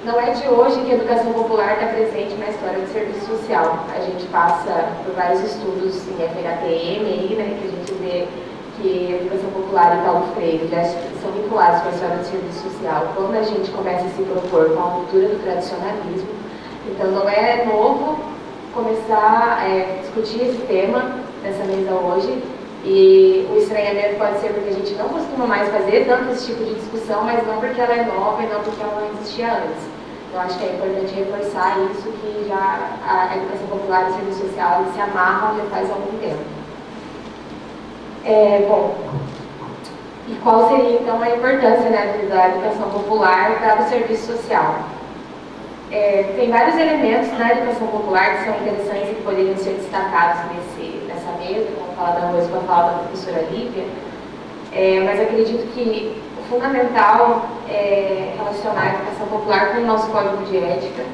não é de hoje que a educação popular está presente na história do serviço social. A gente passa por vários estudos em FHTM, aí, né, que a gente vê que a educação popular e Paulo Freire já são vinculados com a história do serviço social. Quando a gente começa a se propor com a cultura do tradicionalismo, então não é novo começar a discutir esse tema nessa mesa hoje. E o estranhamento pode ser porque a gente não costuma mais fazer tanto esse tipo de discussão, mas não porque ela é nova e não porque ela não existia antes. Então acho que é importante reforçar isso, que já a educação popular e o serviço social eles se amarram já faz algum tempo. Bom, e qual seria então a importância, né, da educação popular para o serviço social? Tem vários elementos na educação popular que são interessantes e que poderiam ser destacados nessa mesa, como a fala da Rose com a fala da professora Lívia, mas acredito que o fundamental é relacionar a educação popular com o nosso código de ética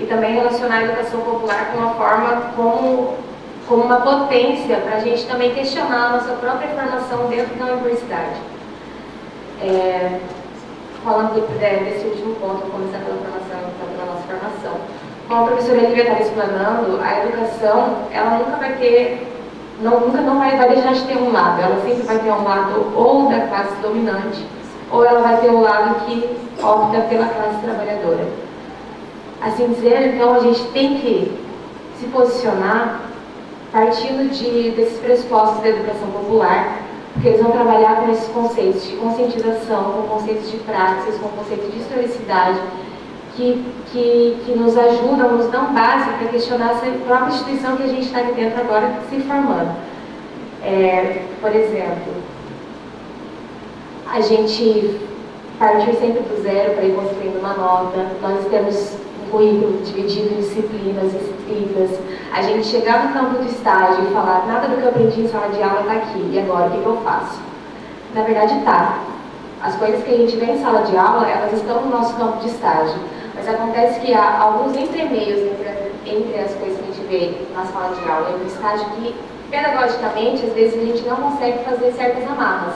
e também relacionar a educação popular com uma forma como uma potência para a gente também questionar a nossa própria formação dentro da universidade. Falando desse último ponto, vou começar pela nossa formação. Como a professora Lívia estava explanando, a educação, ela nunca vai ter, nunca não vai deixar de ter um lado, ela sempre vai ter um lado ou da classe dominante, ou ela vai ter o lado que opta pela classe trabalhadora. Assim dizer, então, a gente tem que se posicionar partindo desses pressupostos da educação popular, porque eles vão trabalhar com esses conceitos de conscientização, com conceitos de praxis, com conceitos de historicidade, que nos ajudam, nos dão base para questionar essa própria instituição que a gente está aqui dentro agora se formando. Por exemplo, a gente partir sempre do zero para ir construindo uma nota, nós temos um currículo dividido em disciplinas escritas, a gente chegar no campo do estágio e falar nada do que eu aprendi em sala de aula está aqui, e agora o que eu faço? Na verdade está. As coisas que a gente vê em sala de aula, elas estão no nosso campo de estágio, mas acontece que há alguns entremeios entre as coisas que a gente vê na sala de aula e no estágio que, pedagogicamente, às vezes a gente não consegue fazer certas amarras.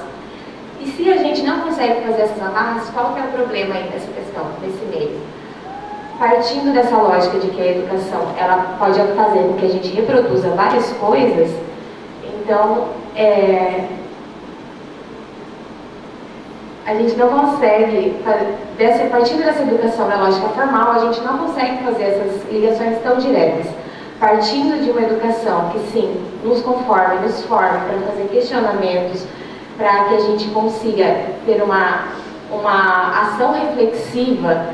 E se a gente não consegue fazer essas amarras, qual que é o problema aí nessa questão, nesse meio? Partindo dessa lógica de que a educação ela pode fazer com que a gente reproduza várias coisas, então a gente não consegue, partindo dessa educação na lógica formal, a gente não consegue fazer essas ligações tão diretas. Partindo de uma educação que sim, nos conforme, nos forme para fazer questionamentos, para que a gente consiga ter uma ação reflexiva,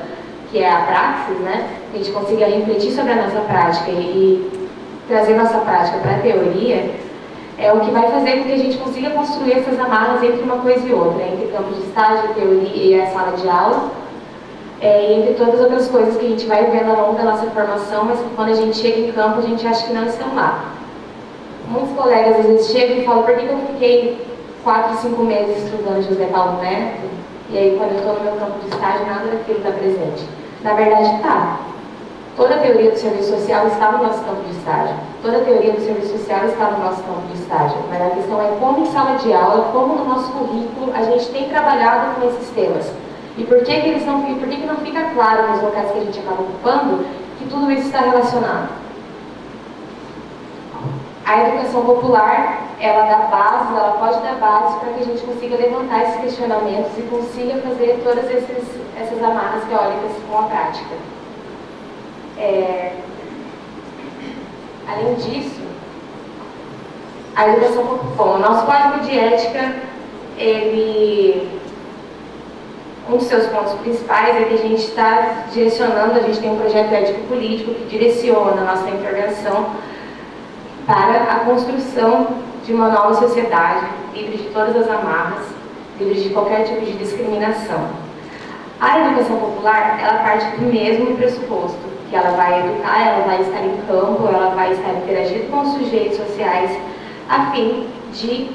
que é a praxis, né? Que a gente consiga refletir sobre a nossa prática e trazer nossa prática para a teoria, é o que vai fazer com que a gente consiga construir essas amarras entre uma coisa e outra, entre campos de estágio, teoria e a sala de aula, entre todas as outras coisas que a gente vai vendo ao longo da nossa formação, mas que quando a gente chega em campo a gente acha que não estão lá. Muitos colegas às vezes chegam e falam: por que eu fiquei 4, 5 meses estudando José Paulo Neto, e aí quando eu estou no meu campo de estágio nada daquilo está presente? Na verdade está. Toda a teoria do serviço social está no nosso campo de estágio. Toda a teoria do serviço social está no nosso campo de estágio. Mas a questão é como em sala de aula, como no nosso currículo, a gente tem trabalhado com esses temas. E por que não fica claro nos locais que a gente acaba ocupando que tudo isso está relacionado? A educação popular, ela dá bases, ela pode dar bases para que a gente consiga levantar esses questionamentos e consiga fazer todas essas amarras teóricas com a prática. Além disso, a educação popular, o nosso código de ética, um dos seus pontos principais é que a gente está direcionando, a gente tem um projeto ético-político que direciona a nossa intervenção para a construção de uma nova sociedade, livre de todas as amarras, livre de qualquer tipo de discriminação. A educação popular, ela parte do mesmo pressuposto, que ela vai educar, ela vai estar em campo, ela vai estar interagindo com os sujeitos sociais, a fim de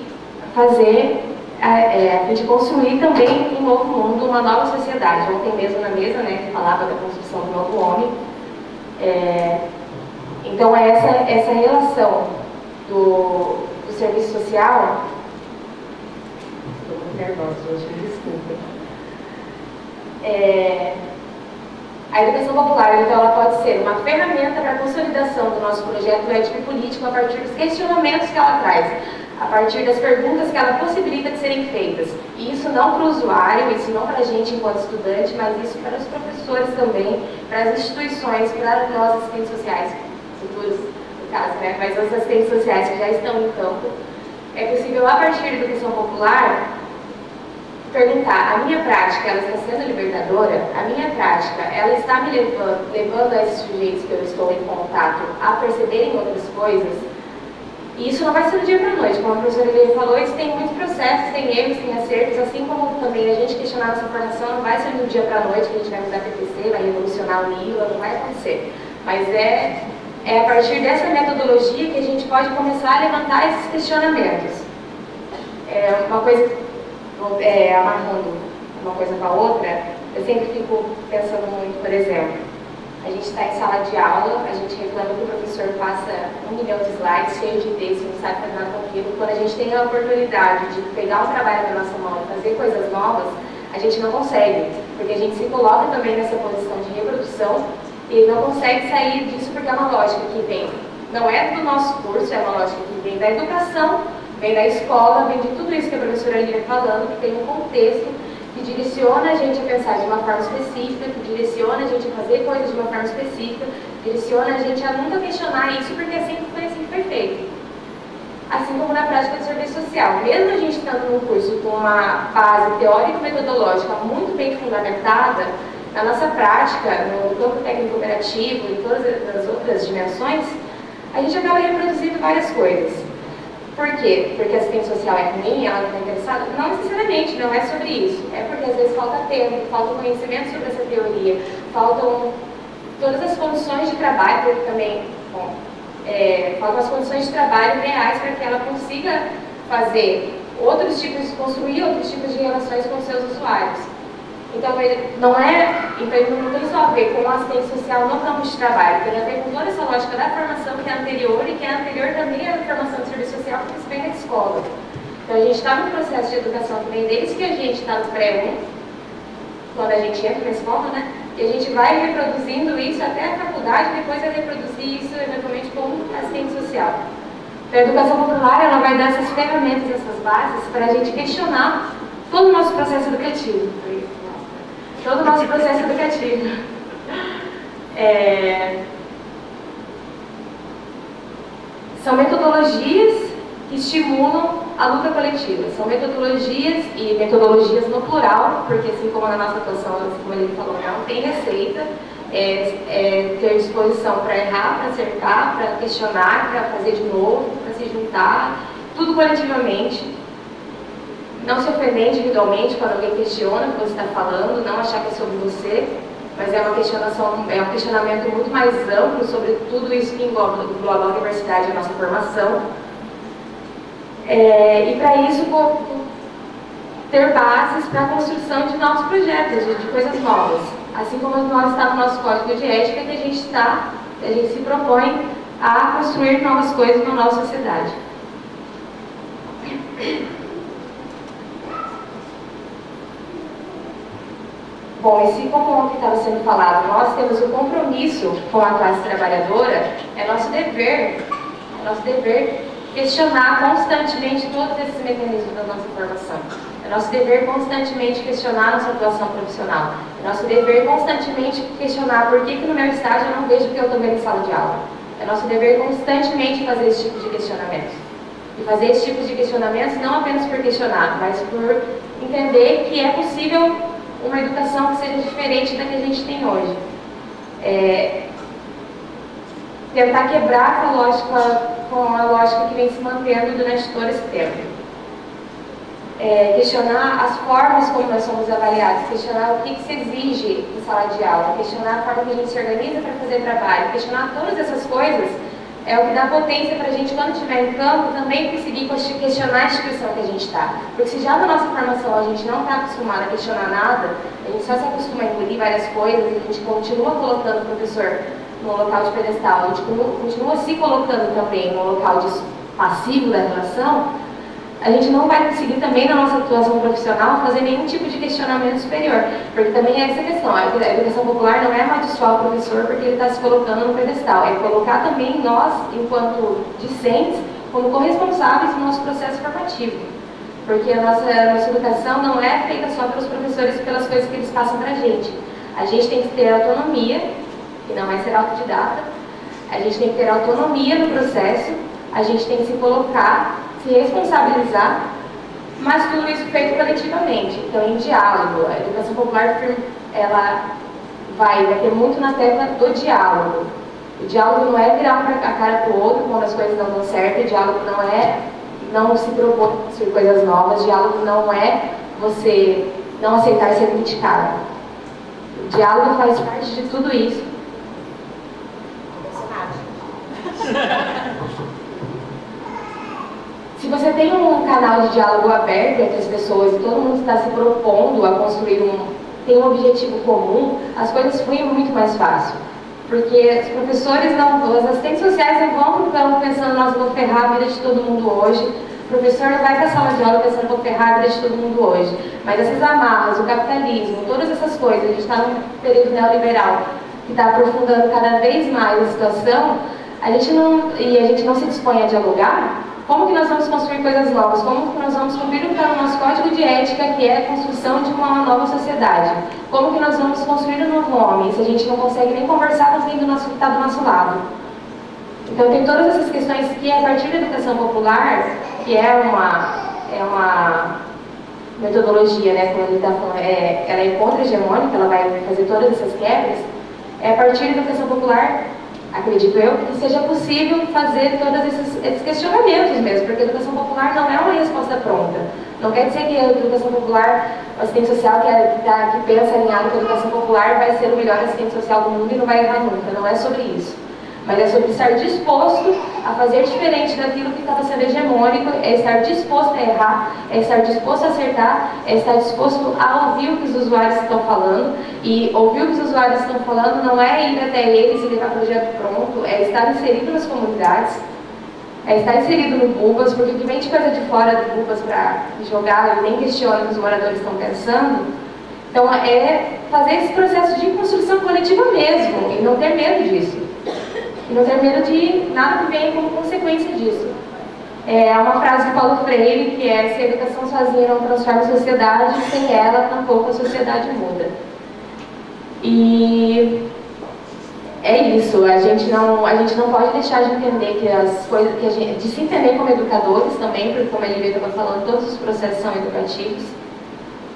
fazer, a fim de construir também um novo mundo, uma nova sociedade. Ontem mesmo na mesa, né, que falava da construção do novo homem. Então, essa relação do serviço social... Estou muito nervosa hoje, me desculpa. A educação popular, então, ela pode ser uma ferramenta para a consolidação do nosso projeto ético-político a partir dos questionamentos que ela traz, a partir das perguntas que ela possibilita de serem feitas. E isso não para o usuário, isso não para a gente enquanto estudante, mas isso para os professores também, para as instituições, para nós assistentes sociais, futuros, no caso, né? Mas os assistentes sociais que já estão em campo. É possível, a partir da educação popular, perguntar: a minha prática, ela está sendo libertadora? A minha prática, ela está me levando a esses sujeitos que eu estou em contato a perceberem outras coisas? E isso não vai ser do dia para a noite, como a professora Leia falou, isso tem muitos processos, tem erros, tem acertos, assim como também a gente questionar nossa formação, não vai ser do dia para a noite que a gente vai mudar TPC, vai revolucionar o NILA, não vai acontecer. Mas é a partir dessa metodologia que a gente pode começar a levantar esses questionamentos. Uma coisa, amarrando uma coisa com a outra, eu sempre fico pensando muito, por exemplo, a gente está em sala de aula, a gente reclama que o professor passa 1 milhão de slides, cheio de texto, não sabe fazer nada com aquilo. Quando a gente tem a oportunidade de pegar um trabalho na nossa mão e fazer coisas novas, a gente não consegue, porque a gente se coloca também nessa posição de reprodução e não consegue sair disso porque é uma lógica que vem, não é do nosso curso, é uma lógica que vem da educação, vem da escola, vem de tudo isso que a professora Lívia falando, que tem um contexto que direciona a gente a pensar de uma forma específica, que direciona a gente a fazer coisas de uma forma específica, direciona a gente a nunca questionar isso, porque assim foi feito. Assim como na prática do serviço social. Mesmo a gente estando num curso com uma base teórico-metodológica muito bem fundamentada, na nossa prática, no campo técnico operativo e todas as outras dimensões, a gente acaba reproduzindo várias coisas. Por quê? Porque a assistente social é ruim, ela não está interessada? Não necessariamente, não é sobre isso. É porque às vezes falta tempo, falta conhecimento sobre essa teoria, faltam todas as condições de trabalho, porque também, faltam as condições de trabalho reais para que ela consiga fazer construir outros tipos de relações com os seus usuários. Então, não tem só a ver com a assistência social no campo de trabalho, tem a ver com toda essa lógica da formação que é anterior e que é anterior também à formação de serviço social que vem da escola. Então, a gente está num processo de educação que vem desde que a gente está no pré-1, quando a gente entra na escola, né? E a gente vai reproduzindo isso até a faculdade, depois vai reproduzir isso eventualmente como assistente social. Então, a educação popular, ela vai dar essas ferramentas, essas bases para a gente questionar todo o nosso processo educativo. Todo o nosso processo educativo. São metodologias que estimulam a luta coletiva. São metodologias e metodologias no plural, porque assim como na nossa atuação, assim como ele falou, não tem receita, ter disposição para errar, para acertar, para questionar, para fazer de novo, para se juntar, tudo coletivamente. Não se ofender individualmente quando alguém questiona o que você está falando, não achar que é sobre você, mas é um questionamento muito mais amplo sobre tudo isso que engloba a universidade e a nossa formação. E para isso, ter bases para a construção de novos projetos, de coisas novas. Assim como nós está no nosso código de ética, que a gente se propõe a construir novas coisas na nossa sociedade. Bom, e se como ontem estava sendo falado, nós temos o compromisso com a classe trabalhadora, é nosso dever É nosso dever questionar constantemente todos esses mecanismos da nossa formação. É nosso dever constantemente questionar a nossa atuação profissional. É nosso dever constantemente questionar por que no meu estágio eu não vejo o que eu estou vendo em sala de aula. É nosso dever constantemente fazer esse tipo de questionamentos. E fazer esse tipo de questionamentos não apenas por questionar, mas por entender que é possível uma educação que seja diferente da que a gente tem hoje. Tentar quebrar com a lógica que vem se mantendo durante todo esse tempo. Questionar as formas como nós somos avaliados, questionar o que se exige em sala de aula, questionar a forma que a gente se organiza para fazer trabalho, questionar todas essas coisas é o que dá potência para a gente, quando estiver em campo, também conseguir questionar a instituição que a gente está. Porque se já na nossa formação a gente não está acostumado a questionar nada, a gente só se acostuma a engolir várias coisas, a gente continua colocando o professor no local de pedestal, a gente continua se colocando também no local passivo da relação, a gente não vai conseguir também na nossa atuação profissional fazer nenhum tipo de questionamento superior. Porque também é essa questão, a educação popular não é amaldiçoar o professor porque ele está se colocando no pedestal, é colocar também nós, enquanto discentes, como corresponsáveis do nosso processo formativo. Porque a nossa educação não é feita só pelos professores e pelas coisas que eles passam para a gente. A gente tem que ter autonomia, que não é ser autodidata, a gente tem que ter autonomia no processo, a gente tem que se colocar, se responsabilizar, mas tudo isso feito coletivamente, então em diálogo. A educação popular ela vai ter muito na tecla do diálogo. O diálogo não é virar a cara para o outro quando as coisas não dão certo, o diálogo não é não se propor construir coisas novas, o diálogo não é você não aceitar ser criticado. O diálogo faz parte de tudo isso. Se você tem um canal de diálogo aberto entre as pessoas e todo mundo está se propondo a construir tem um objetivo comum, as coisas fluem muito mais fácil. Porque os professores os assistentes sociais não vão para o campo pensando, nossa, vou ferrar a vida de todo mundo hoje. O professor não vai para a sala de aula pensando, vou ferrar a vida de todo mundo hoje. Mas essas amarras, o capitalismo, todas essas coisas, a gente está num período neoliberal que está aprofundando cada vez mais a situação, a gente não se dispõe a dialogar. Como que nós vamos construir coisas novas? Como que nós vamos cumprir o que está no nosso código de ética, que é a construção de uma nova sociedade? Como que nós vamos construir um novo homem, se a gente não consegue nem conversar com quem está do nosso lado? Então tem todas essas questões que, a partir da educação popular, que é uma metodologia, né, como ele está falando, ela é contra-hegemônica, ela vai fazer todas essas quebras, é a partir da educação popular, acredito eu, que seja possível fazer todos esses questionamentos mesmo, porque a educação popular não é uma resposta pronta. Não quer dizer que a educação popular, o assistente social que pensa alinhado com a educação popular vai ser o melhor assistente social do mundo e não vai errar nunca. Não é sobre isso. Mas é sobre estar disposto a fazer diferente daquilo que estava sendo hegemônico, é estar disposto a errar, é estar disposto a acertar, é estar disposto a ouvir o que os usuários estão falando. E ouvir o que os usuários estão falando não é ir até eles e levar o projeto pronto, é estar inserido nas comunidades, é estar inserido no BUBAS, porque o que vem de coisa de fora do BUBAS para jogar, nem questiona o que os moradores estão pensando. Então é fazer esse processo de construção coletiva mesmo, e não ter medo disso. E não ter medo de nada que venha como consequência disso. É uma frase de Paulo Freire, que é: se a educação sozinha não transforma a sociedade, sem ela, tampouco a sociedade muda. E é isso, a gente não pode deixar de entender que as coisas, de se entender como educadores também, porque como a Lívia estava falando, todos os processos são educativos.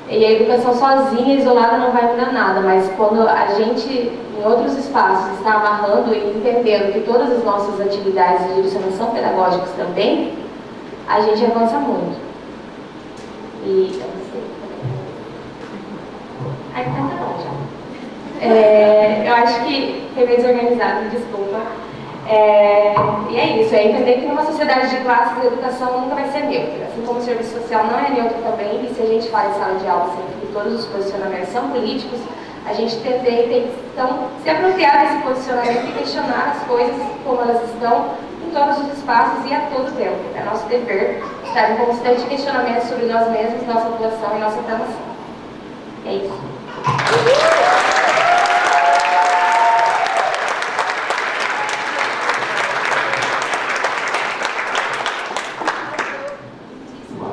E a educação sozinha, isolada, não vai mudar nada, mas quando a gente, em outros espaços, está amarrando e entendendo que todas as nossas atividades de direcionação são pedagógicas também, a gente avança muito. E então tá bom já. Eu acho que foi meio desorganizado, desculpa. E é isso, é entender que numa sociedade de classes a educação nunca vai ser neutra, assim como o serviço social não é neutro também, e se a gente fala em sala de aula sempre que todos os posicionamentos são políticos, a gente tem que então, se apropriar desse posicionamento e questionar as coisas como elas estão em todos os espaços e a todo tempo. É nosso dever estar em constante questionamento sobre nós mesmos, nossa atuação e nossa formação. É isso.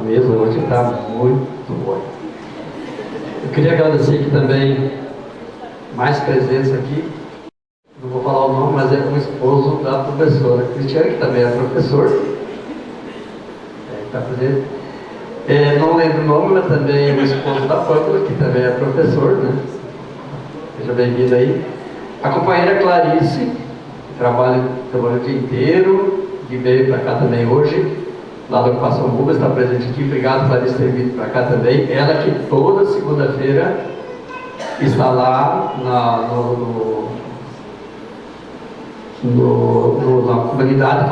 mesa hoje está muito boa. Eu queria agradecer aqui também mais presença aqui. Não vou falar o nome, mas é o esposo da professora Cristiane, que também é professor. Está presente. Não lembro o nome, mas também é o esposo da Pâmela, que também é professor, né? Seja bem-vindo aí. A companheira Clarice, que trabalha o dia inteiro, e veio para cá também hoje, lá da Ocupação Bubas, está presente aqui. Obrigado, Clarice, ter vindo para cá também. Ela que toda segunda-feira está lá na comunidade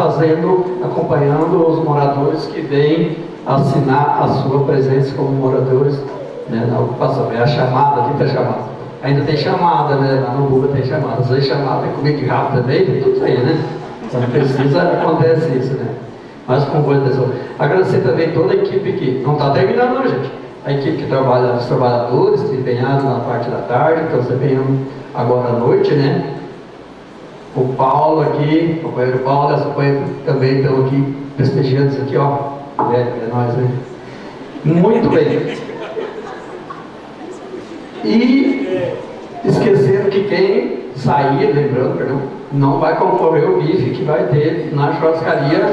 acompanhando os moradores que vêm assinar a sua presença como moradores, né, na ocupação. É a chamada, aqui está chamada. Ainda tem chamada, né? Lá no Buba tem chamada. Às vezes chamada é comigo de rápido também, tem tudo aí, né? Então precisa, acontece isso, né? Mas com boa intenção. Agradecer também toda a equipe que não está terminando, não, gente. A equipe que trabalha, os trabalhadores, que empenharam na parte da tarde, estão se empenhando agora à noite, né? O Paulo aqui, o companheiro Paulo e as companheiras também estão aqui prestigiando isso aqui, ó. É nóis, né? Muito bem. E esquecendo que quem sair, lembrando, perdão, não vai concorrer o bife que vai ter na churrascaria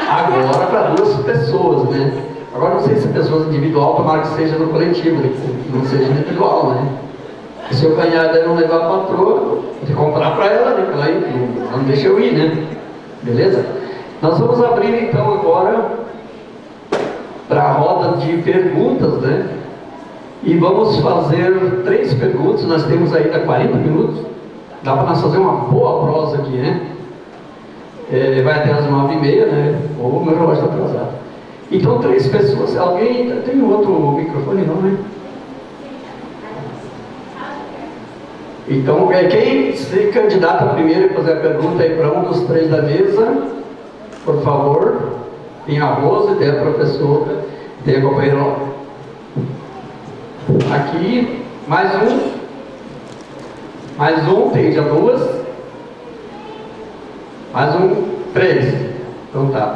agora para 2 pessoas, né? Agora não sei se pessoas individual, tomara que seja no coletivo, né? Que não seja individual, né? Se eu ganhar daí não levar a patroa, vou ter que comprar para ela, né? Ela aí não deixa eu ir, né? Beleza? Nós vamos abrir então agora para a roda de perguntas, né? E vamos fazer 3 perguntas. Nós temos ainda 40 minutos. Dá para nós fazer uma boa prosa aqui, né? Vai até as 9h30, né? Ou o meu relógio está atrasado. Então, 3 pessoas. Alguém tem outro microfone, não, né? Então, quem se candidata primeiro a fazer a pergunta aí para um dos 3 da mesa, por favor. Tem a Rosa, tem a professora, tem a companheira. Aqui, mais um, tem já 2. Mais um, 3. Então tá.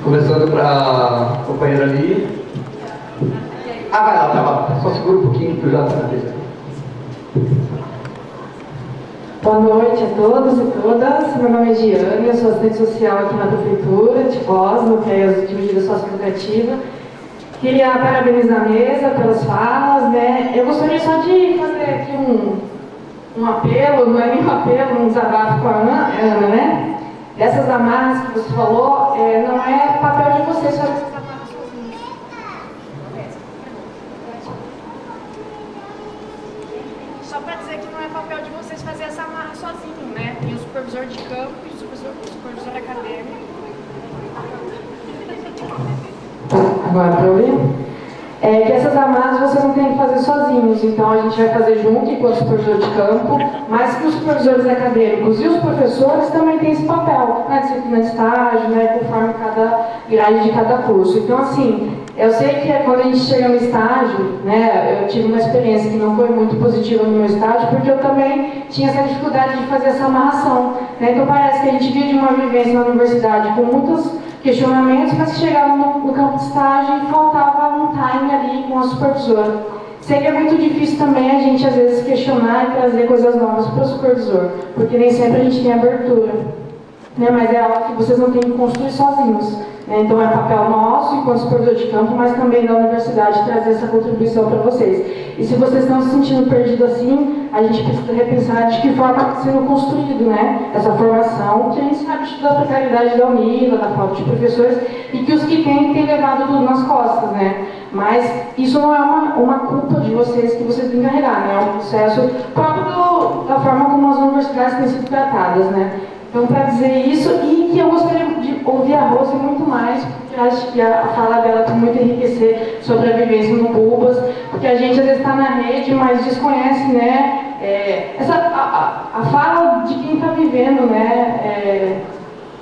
Começando para a companheira ali. Vai lá, tá lá. Só segura um pouquinho que eu já estou na vez aqui. Boa noite a todos e todas. Meu nome é Giane, eu sou assistente social aqui na Prefeitura de Foz, no CREAS de Medida Socioeducativa. Queria parabenizar a mesa pelas falas, né? Eu gostaria só de fazer aqui um apelo, não é nem um apelo, um desabafo com a Ana, né? Dessas amarras que você falou, não é papel de vocês fazer essas amarras sozinhos. Só para dizer que não é papel de vocês fazer essa amarra sozinho, né? Tem o supervisor de campo e o supervisor acadêmico. Agora, para ouvir? Que essas amarras vocês não têm que fazer sozinhos, então a gente vai fazer junto enquanto supervisor de campo, mas que os supervisores acadêmicos e os professores também têm esse papel, né, disciplina de estágio, né, conforme cada grade de cada curso. Então, assim, eu sei que quando a gente chega no estágio, né, eu tive uma experiência que não foi muito positiva no meu estágio, porque eu também tinha essa dificuldade de fazer essa amarração, né, então parece que a gente vive uma vivência na universidade com muitos questionamentos, mas que chegava no campo de estágio e faltava um time ali com a supervisora. Sei que é muito difícil também a gente, às vezes, questionar e trazer coisas novas para o supervisor, porque nem sempre a gente tem abertura, né? Mas é algo que vocês não têm que construir sozinhos, né? Então é papel nosso, enquanto supervisor de campo, mas também da universidade, trazer essa contribuição para vocês. E se vocês estão se sentindo perdidos assim, a gente precisa repensar de que forma está sendo construído, né? Essa formação, que a gente sabe da precariedade da UNILA, da falta de professores, e que os que têm levado tudo nas costas, né? Mas isso não é uma culpa de vocês que vocês têm que carregar, né? É um processo próprio da forma como as universidades têm sido tratadas, né? Então, para dizer isso, e que eu gostaria de ouvir a Rose muito mais, porque acho que a fala dela tem muito a enriquecer sobre a vivência no Bubas, porque a gente às vezes está na rede, mas desconhece, né, a fala de quem está vivendo, né,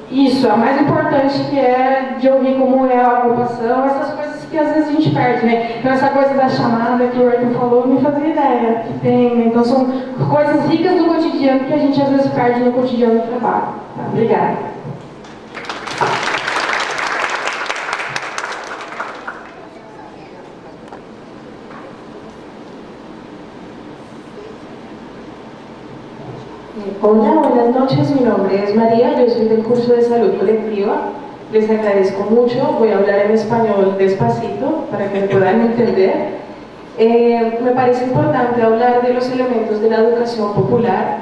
isso, a mais importante que é de ouvir como é a ocupação, essas coisas que às vezes a gente perde, né? Então essa coisa da chamada que o Arthur falou, me fazia ideia que tem, né? Então são coisas ricas do cotidiano que a gente às vezes perde no cotidiano do trabalho. Tá? Obrigada. noches, mi nombre es María, yo soy del curso de salud colectiva. Les agradezco mucho, voy a hablar en español despacito para que me puedan entender. Me parece importante hablar de los elementos de la educación popular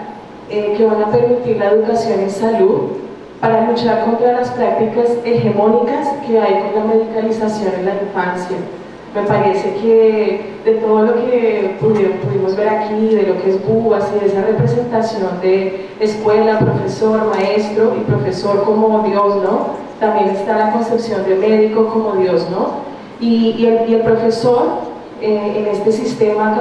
que van a permitir la educación en salud para luchar contra las prácticas hegemónicas que hay con la medicalización en la infancia. Me parece que de todo lo que pudimos ver aquí, de lo que es BUBAS y de esa representación de escuela, profesor, maestro y profesor como Dios, ¿no? También está la concepción de médico como Dios, ¿no? Y el profesor en este sistema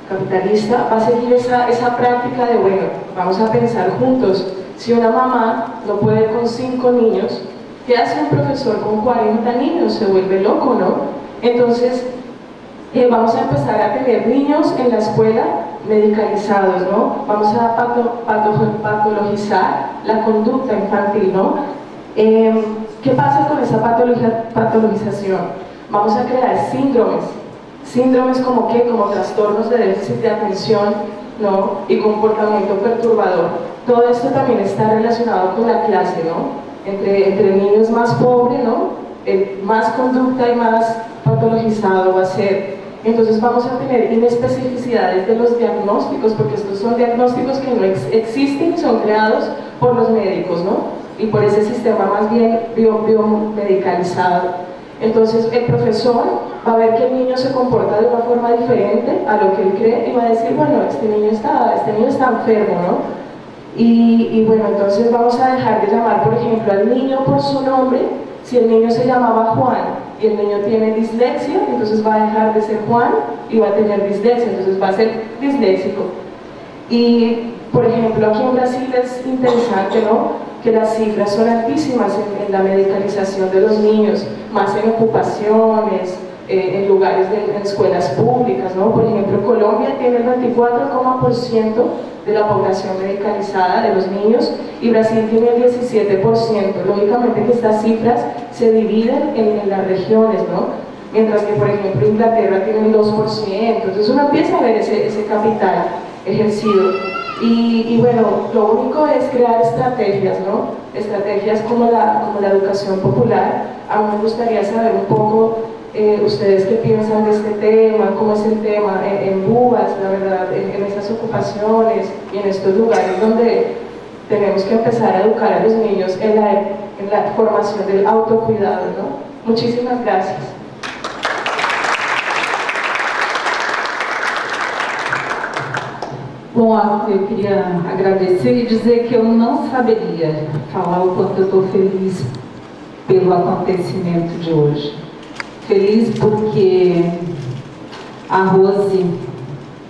capitalista va a seguir esa práctica de, bueno, vamos a pensar juntos. Si una mamá no puede con 5 niños, ¿qué hace un profesor con 40 niños? Se vuelve loco, ¿no? Entonces, vamos a empezar a tener niños en la escuela medicalizados, ¿no? Vamos a patologizar la conducta infantil, ¿no? ¿Qué pasa con esa patologización? Vamos a crear síndromes como ¿qué? Como trastornos de déficit de atención, ¿no? Y comportamiento perturbador. Todo esto también está relacionado con la clase, ¿no? Entre niños más pobres, ¿no? Más conducta y más patologizado va a ser. Entonces vamos a tener inespecificidades de los diagnósticos, porque estos son diagnósticos que no existen y son creados por los médicos, ¿no? Y por ese sistema más bien biomedicalizado. Entonces el profesor va a ver que el niño se comporta de una forma diferente a lo que él cree y va a decir, bueno, este niño está enfermo, ¿no? Y bueno, entonces vamos a dejar de llamar, por ejemplo, al niño por su nombre. Si el niño se llamaba Juan y el niño tiene dislexia, entonces va a dejar de ser Juan y va a tener dislexia, entonces va a ser disléxico. Y, por ejemplo, aquí en Brasil es interesante, ¿no?, que las cifras son altísimas en la medicalización de los niños, más en ocupaciones, en lugares en escuelas públicas, ¿no? Por ejemplo, Colombia tiene el 24% de la población medicalizada de los niños y Brasil tiene el 17%. Lógicamente que estas cifras se dividen en las regiones, ¿no? Mientras que, por ejemplo, Inglaterra tiene el 2%. Entonces uno empieza a ver ese capital ejercido. Y bueno, lo único es crear estrategias, ¿no? Estrategias como la educación popular. A mí me gustaría saber un poco ustedes qué piensan de este tema, cómo es el tema en BUBAS, la verdad, en esas ocupaciones y en estos lugares donde tenemos que empezar a educar a los niños en la formación del autocuidado, ¿no? Muchísimas gracias. Bom, eu queria agradecer e dizer que eu não saberia falar o quanto eu estou feliz pelo acontecimento de hoje. Feliz porque a Rose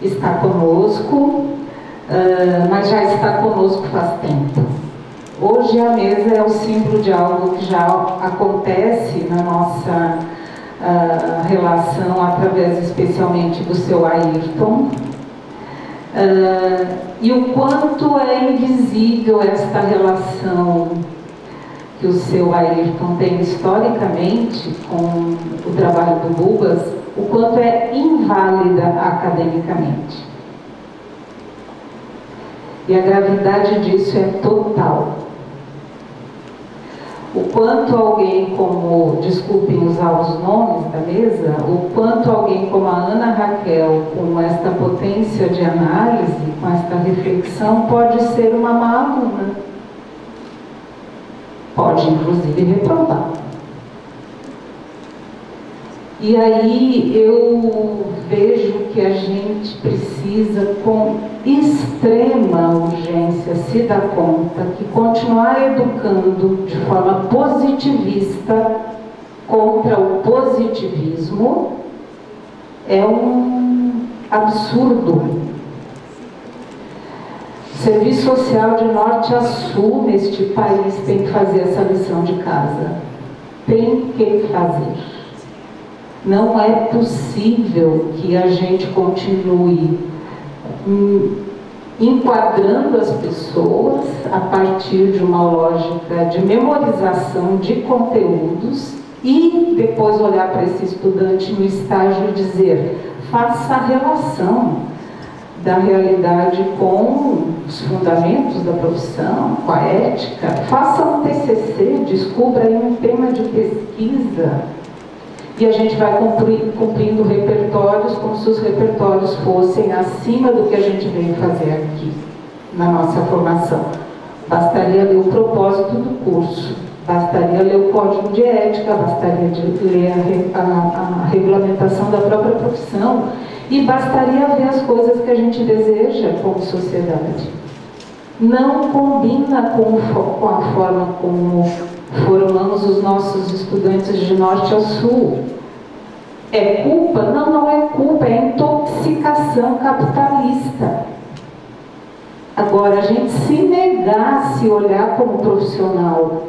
está conosco, mas já está conosco faz tempo. Hoje a mesa é o símbolo de algo que já acontece na nossa relação através especialmente do seu Ayrton. E o quanto é invisível esta relação que o seu Ayrton tem historicamente com o trabalho do BUBAS, o quanto é inválida academicamente. E a gravidade disso é total. O quanto alguém como, desculpem usar os nomes da mesa, o quanto alguém como a Ana Raquel, com esta potência de análise, com esta reflexão, pode ser uma má aluna. Pode, inclusive, reprovar. E aí eu vejo que a gente precisa, com extrema urgência, se dar conta que continuar educando de forma positivista contra o positivismo é um absurdo. O Serviço Social de Norte a Sul neste país tem que fazer essa lição de casa. Tem que fazer. Não é possível que a gente continue enquadrando as pessoas a partir de uma lógica de memorização de conteúdos e depois olhar para esse estudante no estágio e dizer: faça a relação da realidade com os fundamentos da profissão, com a ética. Faça um TCC, descubra aí um tema de pesquisa e a gente vai cumprindo repertórios como se os repertórios fossem acima do que a gente veio fazer aqui na nossa formação. Bastaria ler o propósito do curso, bastaria ler o código de ética, bastaria ler a regulamentação da própria profissão e bastaria ver as coisas que a gente deseja como sociedade. Não combina com a forma como formamos os nossos estudantes de norte a sul. É culpa? Não, não é culpa, é intoxicação capitalista. Agora, a gente se negar a se olhar como profissional,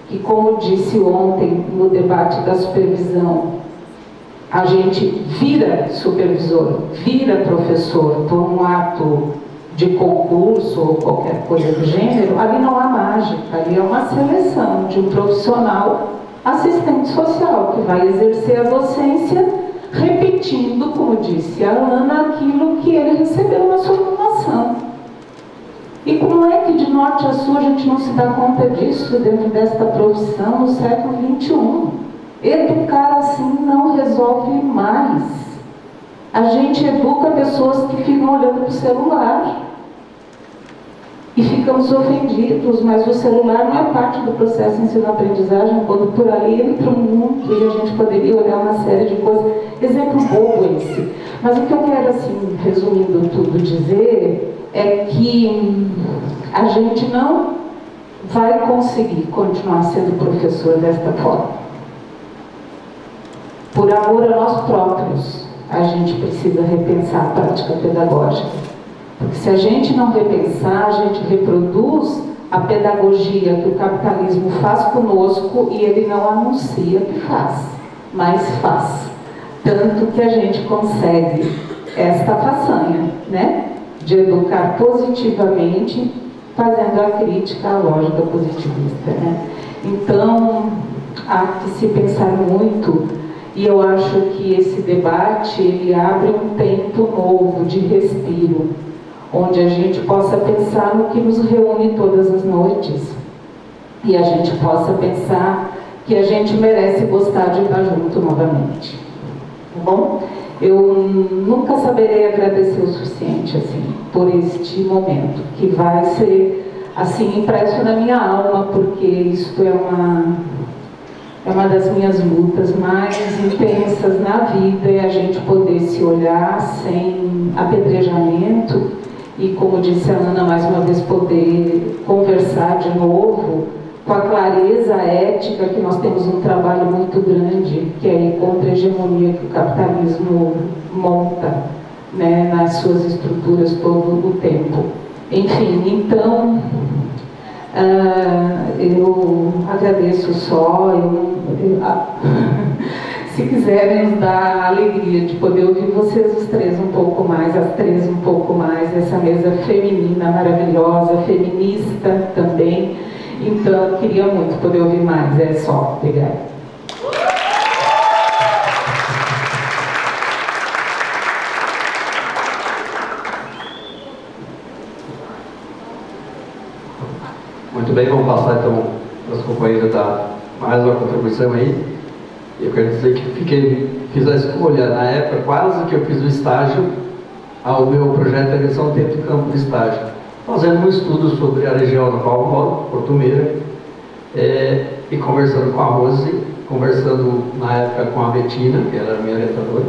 que como disse ontem no debate da supervisão, a gente vira supervisor, vira professor por um ato de concurso ou qualquer coisa do gênero, ali não há mágica, ali é uma seleção de um profissional assistente social que vai exercer a docência repetindo, como disse a Ana, aquilo que ele recebeu na sua formação. E como é que de norte a sul a gente não se dá conta disso dentro desta profissão no século XXI? Educar assim não resolve mais. A gente educa pessoas que ficam olhando para o celular e ficamos ofendidos, mas o celular não é parte do processo de ensino-aprendizagem, quando por ali entra um mundo e a gente poderia olhar uma série de coisas. Exemplo bobo esse. Mas o que eu quero, assim, resumindo tudo, dizer é que a gente não vai conseguir continuar sendo professor desta forma. Por amor a nós próprios, a gente precisa repensar a prática pedagógica. Porque se a gente não repensar, a gente reproduz a pedagogia que o capitalismo faz conosco e ele não anuncia que faz, mas faz. Tanto que a gente consegue esta façanha, né? De educar positivamente, fazendo a crítica à lógica positivista, né? Então, há que se pensar muito. E eu acho que esse debate, ele abre um tempo novo de respiro, onde a gente possa pensar no que nos reúne todas as noites. E a gente possa pensar que a gente merece gostar de estar junto novamente. Tá bom? Eu nunca saberei agradecer o suficiente, assim, por este momento, que vai ser, assim, impresso na minha alma, porque isso é uma das minhas lutas mais intensas na vida, é a gente poder se olhar sem apedrejamento e, como disse a Ana, mais uma vez poder conversar de novo com a clareza ética, que nós temos um trabalho muito grande, que é ir contra a hegemonia que o capitalismo monta, né, nas suas estruturas todo o tempo. Enfim, então, eu agradeço só, se quiserem nos dar a alegria de poder ouvir vocês os três um pouco mais, as três um pouco mais, essa mesa feminina maravilhosa, feminista também. Então, queria muito poder ouvir mais, é só. Obrigada. Muito bem, vamos passar então para as companheiras dar mais uma contribuição aí. Eu quero dizer que fiz a escolha, na época quase que eu fiz o estágio, ao meu projeto de eleição dentro do campo de estágio, fazendo um estudo sobre a região na qual eu moro, Porto Meira, e conversando com a Rose, conversando na época com a Betina, que era a minha orientadora,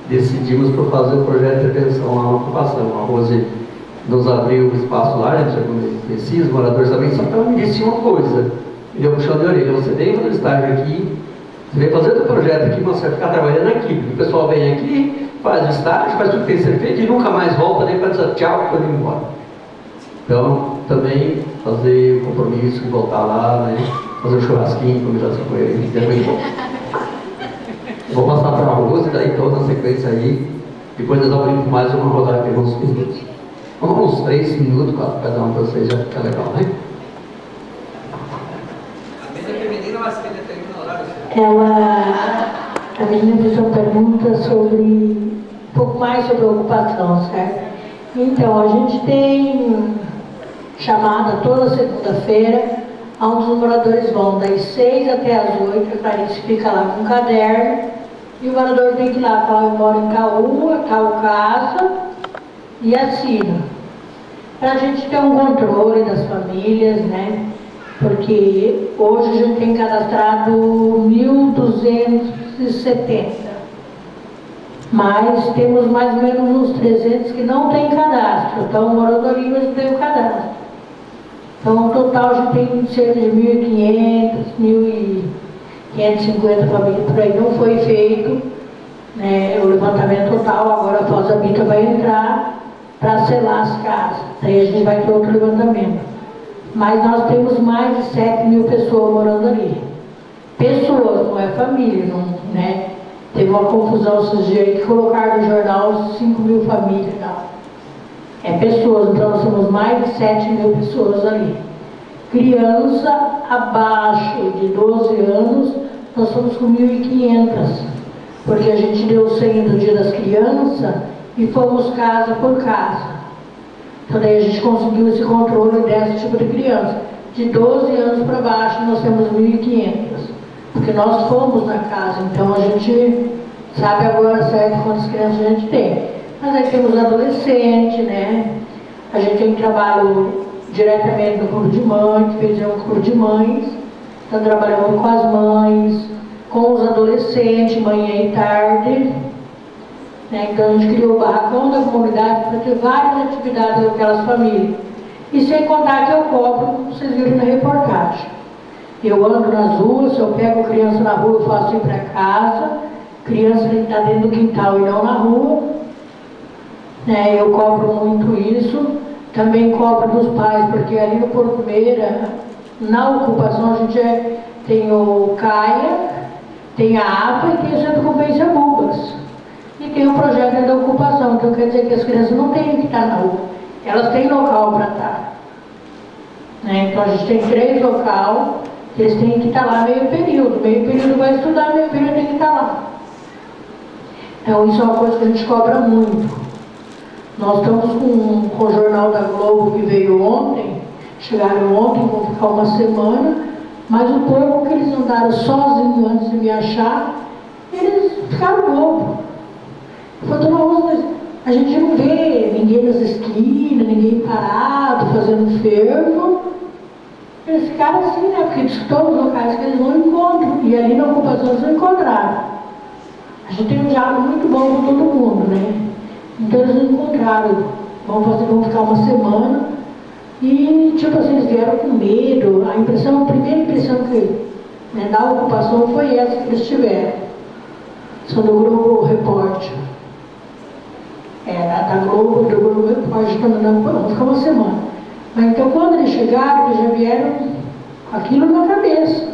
decidimos por fazer o projeto de atenção à ocupação. A Rose nos abriu o espaço lá, a gente conhecia os moradores também, só que ela me disse uma coisa, me deu um puxão de orelha: você vem fazer estágio aqui, você vem fazer o projeto aqui, mas você vai ficar trabalhando aqui. O pessoal vem aqui, faz o estágio, faz tudo que tem que ser feito e nunca mais volta nem para dizer tchau quando ir embora. Então, também fazer o compromisso de voltar lá, né? Fazer um churrasquinho, conversação com ele, depois vou passar para a Rose, daí toda a sequência aí, depois nós abrimos mais uma rodada de uns minutos. Vamos uns 3 minutos, cada um de vocês, já fica legal, né? A mesa feminina, mas que determina o horário. A menina fez uma pergunta sobre, um pouco mais sobre a ocupação, certo? Então, a gente tem chamada toda segunda-feira, onde os moradores vão das 6 até as 8, a Clarice fica lá com um caderno, e o morador tem que ir lá falar: eu moro em tal rua, tal casa, e assina. Para a gente ter um controle das famílias, né? Porque hoje a gente tem cadastrado 1.270, mas temos mais ou menos uns 300 que não tem cadastro, então moradoria mas não tem o cadastro. Então, no total, a gente tem cerca de 1.500, 1.550 famílias por aí. Não foi feito, né, o levantamento total, agora após a Bita vai entrar para selar as casas. Aí a gente vai ter outro levantamento. Mas nós temos mais de 7.000 pessoas morando ali. Pessoas, não é família, não, né? Teve uma confusão esses dias que colocaram no jornal 5.000 famílias, não. É pessoas, então nós temos mais de 7.000 pessoas ali. Criança abaixo de 12 anos, nós somos com 1.500, porque a gente deu senha do Dia das Crianças e fomos casa por casa. Então daí a gente conseguiu esse controle desse tipo de criança. De 12 anos para baixo nós temos 1.500, porque nós fomos na casa, então a gente sabe agora certo quantas crianças a gente tem. Mas aí temos adolescentes, né? A gente tem trabalho diretamente no clube de mães, fizemos um clube de mães, então trabalhamos com as mães, com os adolescentes, manhã e tarde, né? Então a gente criou o barracão da comunidade para ter várias atividades com aquelas famílias. E sem contar que eu cobro, como vocês viram na reportagem. Eu ando nas ruas, se eu pego criança na rua, eu faço ir para casa, criança que está dentro do quintal e não na rua. Eu cobro muito isso, também cobro dos pais, porque ali no Porto Meira, na ocupação, a gente tem o CAIA, tem a APA e tem o Centro de Convivência Bubas. E tem o projeto da ocupação, então quer dizer que as crianças não têm que estar na rua, elas têm local para estar. Então a gente tem 3 locais, que eles têm que estar lá meio período vai estudar, meio período tem que estar lá. Então isso é uma coisa que a gente cobra muito. Nós estamos com o Jornal da Globo que veio ontem, chegaram ontem, vão ficar uma semana, mas o pouco que eles andaram sozinhos antes de me achar, eles ficaram bobos. A gente não vê ninguém nas esquinas, ninguém parado, fazendo fervo. Eles ficaram assim, né? Porque de todos os locais que eles não encontram, e ali na ocupação eles não encontraram. A gente tem um diálogo muito bom com todo mundo, né? Então eles não encontraram, vão ficar uma semana e tipo assim, eles vieram com medo. A primeira impressão que, né, da ocupação foi essa que eles tiveram. São do Globo Repórter. Da Globo, do Globo Repórter, vão ficar uma semana. Mas então quando eles chegaram, eles já vieram com aquilo na cabeça.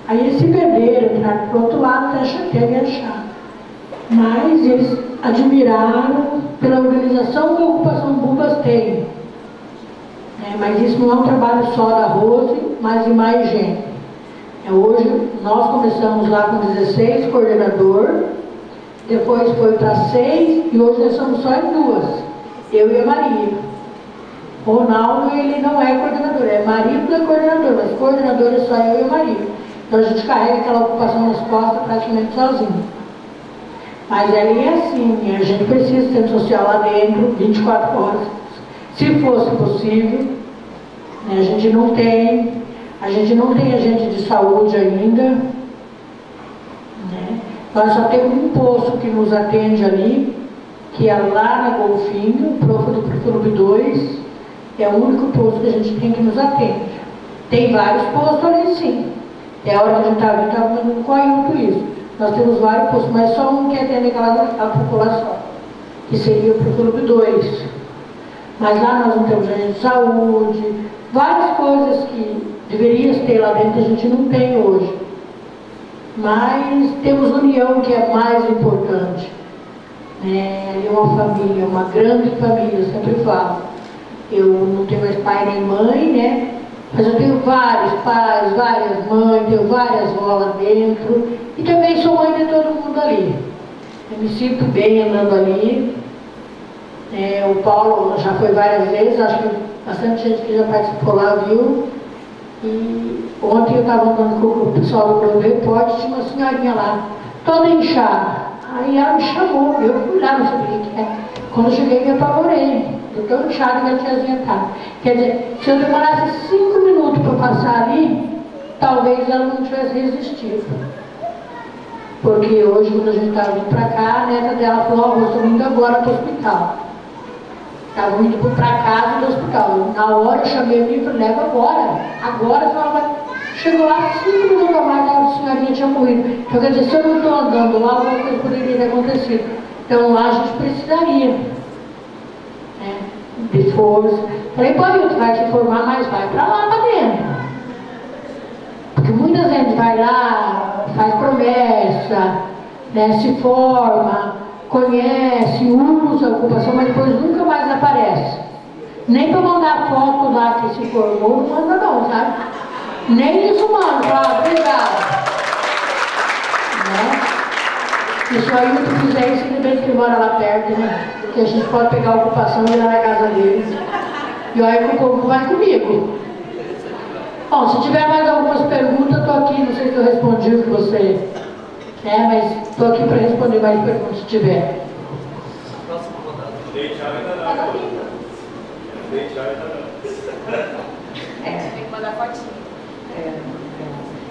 Aí eles se perderam, entraram para o outro lado até me achar. Mas eles admiraram pela organização que a Ocupação Bubas tem. Mas isso não é um trabalho só da Rose, mas de mais gente. Hoje nós começamos lá com 16 coordenador, depois foi para 6 e hoje nós somos só em 2, eu e a Maria. O Ronaldo, ele não é coordenador, é marido da coordenador, mas coordenador é só eu e a Maria. Então a gente carrega aquela ocupação nas costas praticamente sozinho. Mas ali é assim, a gente precisa de centro social lá dentro, 24 horas, se fosse possível. A gente não tem agente de saúde ainda. Nós só temos um posto que nos atende ali, que é lá na Golfinho, do Clube 2, é o único posto que a gente tem que nos atende. Tem vários postos ali sim. É a hora que a gente estava fazendo com isso. Nós temos vários postos, mas só um que atende aquela população, que seria para o Clube 2. Mas lá nós não temos agente de saúde, várias coisas que deveriam ter lá dentro, a gente não tem hoje. Mas temos união, que é mais importante. Ali é uma família, uma grande família, eu sempre falo. Eu não tenho mais pai nem mãe, né? Mas eu tenho vários pais, várias mães, tenho várias avós lá dentro. E também sou mãe de todo mundo ali. Eu me sinto bem andando ali. O Paulo já foi várias vezes, acho que bastante gente que já participou lá viu. E ontem eu estava andando com o pessoal do meu repórter, tinha uma senhorinha lá, toda inchada. Aí ela me chamou, eu fui lá, não sabia o que é. Quando eu cheguei, me apavorei, de tão inchada que a tiazinha estava. Quer dizer, se eu demorasse 5 minutos para passar ali, talvez ela não tivesse resistido. Porque hoje, quando a gente estava vindo para cá, a neta dela falou: eu estou indo agora para o hospital. Estava indo para casa do hospital. Na hora eu chamei a minha e falei: leva agora. Agora a senhora vai. Chegou lá, 5 minutos a mais, a senhorinha tinha morrido. Então, quer dizer, se eu não estou andando lá, alguma coisa poderia ter acontecido. Então, lá a gente precisaria de força. Falei: pô, tu vai te informar, mas vai para lá, para dentro. Porque muita gente vai lá, faz promessa, se forma, conhece, usa a ocupação, mas depois nunca mais aparece. Nem para mandar foto lá que se formou, não manda não, sabe? Nem isso manda, fala: obrigado. E se o Ailton fizer isso, ele bem que mora lá perto, né? Que a gente pode pegar a ocupação e ir lá na casa dele. E o Ailton vai comigo. Bom, se tiver mais algumas perguntas, estou aqui, não sei se eu respondi o que você quer, mas estou aqui para responder mais perguntas se tiver. Tem que mandar fotinho.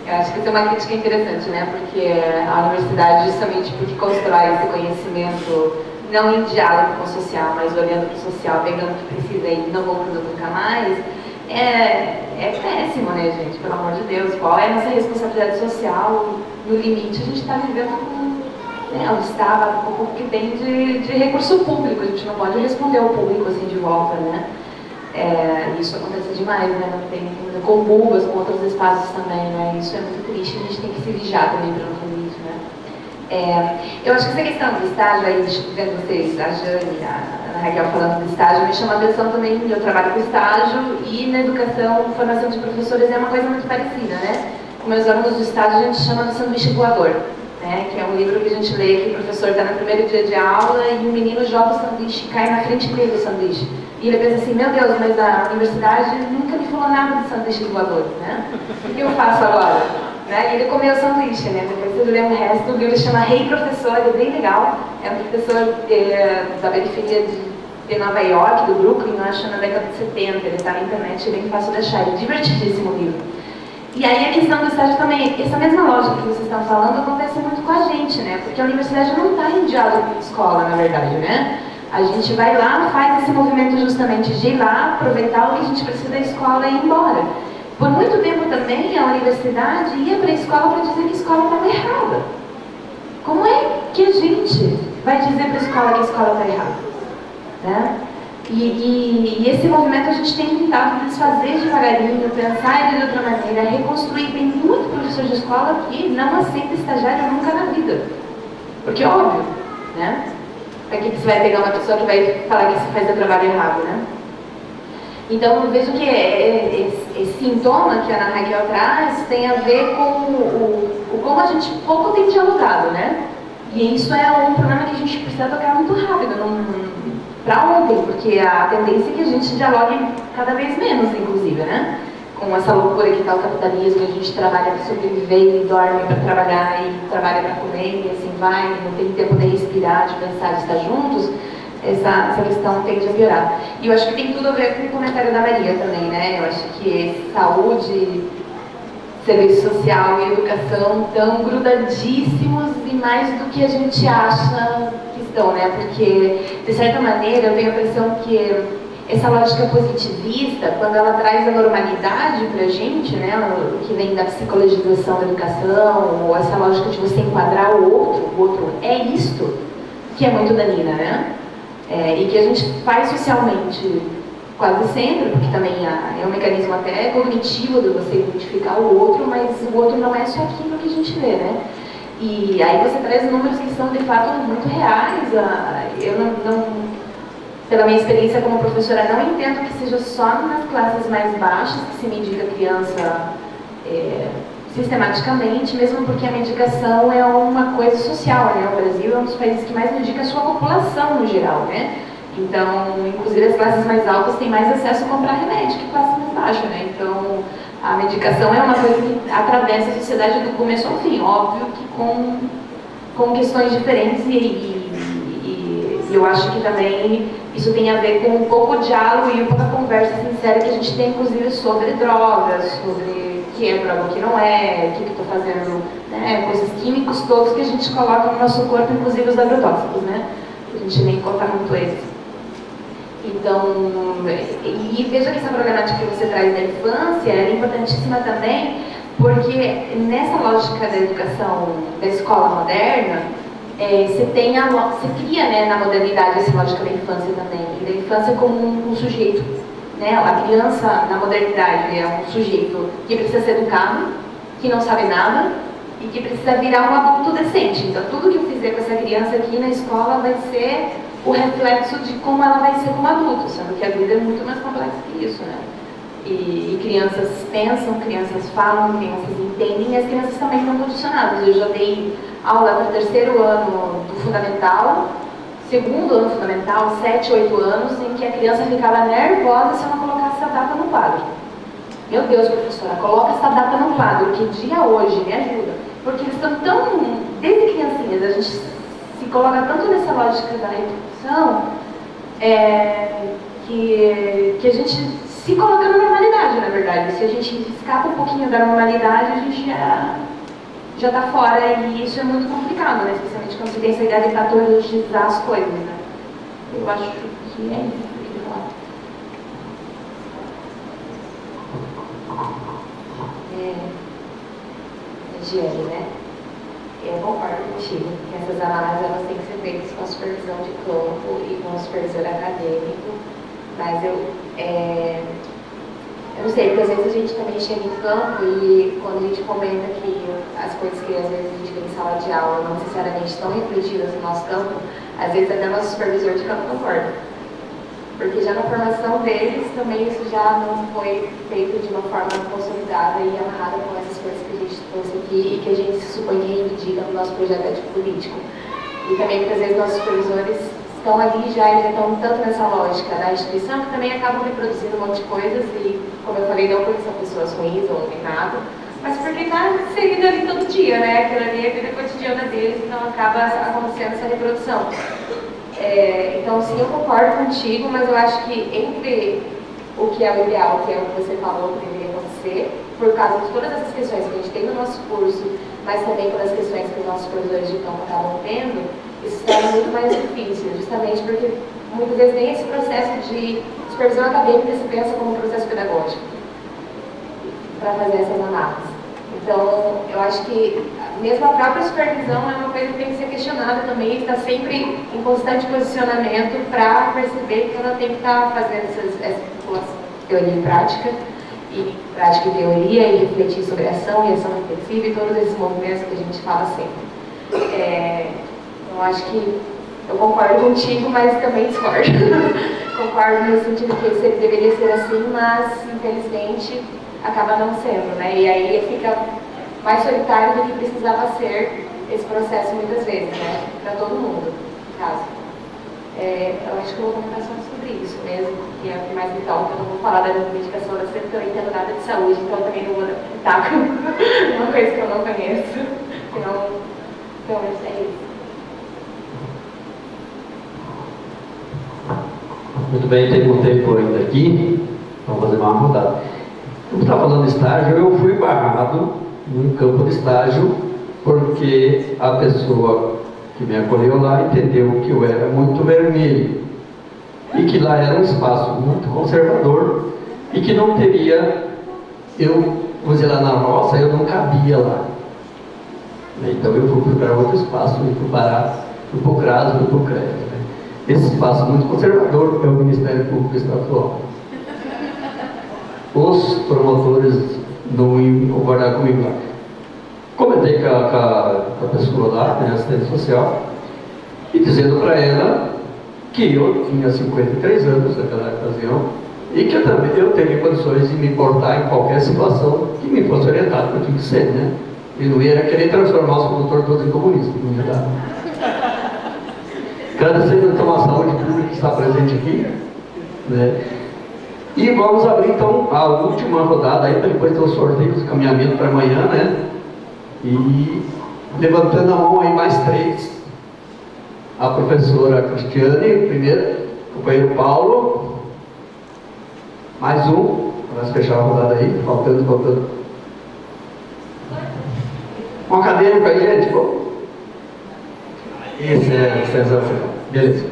Eu acho que isso é uma crítica interessante, né? Porque a universidade, justamente porque constrói esse conhecimento não em diálogo com o social, mas olhando para o social, pegando o que precisa e não voltando nunca mais, é péssimo, né, gente? Pelo amor de Deus. Qual é a nossa responsabilidade social? No limite, a gente está vivendo o Estado, com o que tem de recurso público. A gente não pode responder ao público assim de volta, né? Isso acontece demais, né? Com bubas, com outros espaços também, né? Isso é muito triste, a gente tem que se vigiar também para não fazer isso, né? Eu acho que essa questão do estágio, aí, vendo vocês, a Jane, a Raquel falando do estágio, me chama a atenção também. Eu trabalho com estágio e na educação, formação de professores é uma coisa muito parecida, né? Com meus alunos do estágio, a gente chama de sanduíche voador, né? Que é um livro que a gente lê, que o professor está no primeiro dia de aula e o menino joga o sanduíche e cai na frente dele o sanduíche. E ele pensa assim: meu Deus, mas a universidade nunca me falou nada de sanduíche voador, né? O que eu faço agora? Né? E ele comeu o sanduíche, né? Depois você lê o resto, o livro chama Rei Professor, é bem legal. É um professor da periferia de Nova York, do Brooklyn, eu acho, na década de 70. Ele está na internet, é bem fácil de achar. É divertidíssimo o livro. E aí a questão do estágio também, essa mesma lógica que vocês estão falando acontece muito com a gente, né? Porque a universidade não está em diálogo com a escola, na verdade, né? A gente vai lá, faz esse movimento justamente de ir lá, aproveitar o que a gente precisa da escola e ir embora. Por muito tempo também a universidade ia para a escola para dizer que a escola estava errada. Como é que a gente vai dizer para a escola que a escola está errada? Né? E esse movimento a gente tem tentado desfazer devagarinho, pensar ele de outra maneira, reconstruir. Tem muito professor de escola que não aceita estagiário nunca na vida. Porque é óbvio, né? Para que você vai pegar uma pessoa que vai falar que você faz o trabalho errado, né? Então, eu vejo que esse sintoma que a Ana Raquel traz tem a ver com como a gente pouco tem dialogado, né? E isso é um problema que a gente precisa tocar muito rápido, para ontem, porque a tendência é que a gente dialogue cada vez menos, inclusive, né? Com essa loucura que está o capitalismo, a gente trabalha para sobreviver e dorme para trabalhar e trabalha para comer e assim vai, não tem tempo de respirar, de pensar, de estar juntos. Essa questão tende a piorar. E eu acho que tem tudo a ver com o comentário da Maria também, né? Eu acho que saúde, serviço social e educação estão grudadíssimos e mais do que a gente acha que estão, né? Porque, de certa maneira, eu tenho a impressão que essa lógica positivista, quando ela traz a normalidade pra gente, né? Que vem da psicologização da educação, ou essa lógica de você enquadrar o outro é isto, que é muito danina, né? E que a gente faz socialmente quase sempre, porque também é um mecanismo até cognitivo de você identificar o outro, mas o outro não é só aquilo que a gente vê, né? E aí você traz números que são de fato muito reais. Eu não pela minha experiência como professora, não entendo que seja só nas classes mais baixas que se medica a criança sistematicamente, mesmo porque a medicação é uma coisa social, né? O Brasil é um dos países que mais medica a sua população no geral, né? Então, inclusive as classes mais altas têm mais acesso a comprar remédio que classes mais baixas, né? Então, a medicação é uma coisa que atravessa a sociedade do começo ao fim, óbvio que com questões diferentes e eu acho que também isso tem a ver com um pouco de diálogo e uma conversa sincera que a gente tem, inclusive, sobre drogas, sobre o que é droga, o que não é, o que estou fazendo, né? Coisas químicos todos que a gente coloca no nosso corpo, inclusive os agrotóxicos, né? A gente nem conta muito eles. Então, e veja que essa problemática que você traz da infância é importantíssima também, porque nessa lógica da educação, da escola moderna, você cria, né, na modernidade essa lógica da infância também, e da infância como um sujeito, né? A criança na modernidade é um sujeito que precisa ser educado, que não sabe nada e que precisa virar um adulto decente. Então, tudo que eu fizer com essa criança aqui na escola vai ser o reflexo de como ela vai ser como adulto, sendo que a vida é muito mais complexa que isso, né? E crianças pensam, crianças falam, crianças entendem, e as crianças também estão condicionadas. Eu já dei aula no 3º ano do fundamental, 2º ano fundamental, 7, 8 anos, em que a criança ficava nervosa se eu não colocasse a data no quadro. Meu Deus, professora, coloca essa data no quadro, que dia hoje, me ajuda. Porque eles estão tão, desde criancinhas, a gente se coloca tanto nessa lógica da educação, que a gente se coloca na normalidade, na verdade. Se a gente escapa um pouquinho da normalidade, a gente já está fora, e isso é muito complicado, né? Especialmente quando você tem essa ideia de patologizar as coisas, né? Eu acho que é isso que eu queria falar. Giane, né? Eu concordo contigo que essas análises elas têm que ser feitas com a supervisão de campo e com o supervisor acadêmico, mas eu não sei, porque às vezes a gente também chega em campo e quando a gente comenta que as coisas que às vezes a gente vê em sala de aula não necessariamente estão refletidas no nosso campo, às vezes até o nosso supervisor de campo concorda. Porque já na formação deles também isso já não foi feito de uma forma consolidada e amarrada com essas coisas que a gente trouxe aqui e que a gente se supõe que reivindica no nosso projeto ético político. E também muitas vezes nossos supervisores estão ali já, eles já estão tanto nessa lógica da instituição que também acabam reproduzindo um monte de coisas e, como eu falei, não porque são pessoas ruins ou nem nada, mas porque está inserido ali todo dia, né? Aquilo ali é a vida cotidiana deles, então acaba acontecendo essa reprodução. Então, sim, eu concordo contigo, mas eu acho que entre o que é o ideal, que é o que você falou que deveria acontecer, por causa de todas essas questões que a gente tem no nosso curso, mas também pelas questões que os nossos professores de campo acabam tendo, isso torna muito mais difícil, justamente porque muitas vezes nem esse processo de supervisão acadêmica se pensa como um processo pedagógico para fazer essas análises. Então, eu acho que mesmo a própria supervisão é uma coisa que tem que ser questionada também, está sempre em constante posicionamento para perceber que ela tem que estar fazendo essa teoria e prática e teoria, e refletir sobre ação e ação reflexiva e todos esses movimentos que a gente fala sempre. Eu acho que eu concordo contigo, mas também discordo. Concordo no sentido que ele deveria ser assim, mas infelizmente acaba não sendo, né? E aí fica mais solitário do que precisava ser esse processo muitas vezes, né? Para todo mundo, no caso. Eu acho que eu vou comentar só sobre isso mesmo, que é o que mais me toca. Eu não vou falar da medicação da porque eu não entendo nada de saúde, então eu também não vou dar com uma coisa que eu não conheço. Então é isso. Muito bem, tem um tempo ainda aqui, vamos fazer uma rodada. Como está falando de estágio, eu fui barrado num campo de estágio porque a pessoa que me acolheu lá entendeu que eu era muito vermelho e que lá era um espaço muito conservador e que não teria, vou dizer, lá na roça, eu não cabia lá. Então eu fui procurar outro espaço, fui parar, fui para o CRAS, fui para o CREA. Esse espaço muito conservador é o Ministério Público Estadual. Os promotores não iam concordar comigo lá. Comentei com a pessoa lá, né, assistente social, e dizendo para ela que eu tinha 53 anos naquela ocasião e que eu teria condições de me portar em qualquer situação que me fosse orientado, eu tinha que ser, né? Eu não ia querer transformar os promotores todos em comunistas, não ia dar. Agradecendo então a saúde pública que está presente aqui, né? E vamos abrir então a última rodada aí, para depois ter o sorteio do caminhamento para amanhã, né? E levantando a mão aí mais 3. A professora Cristiane, primeiro, o companheiro Paulo, mais um, vamos fechar a rodada aí, faltando. Um acadêmico aí, gente, bom. Esse é sensacional. Beleza.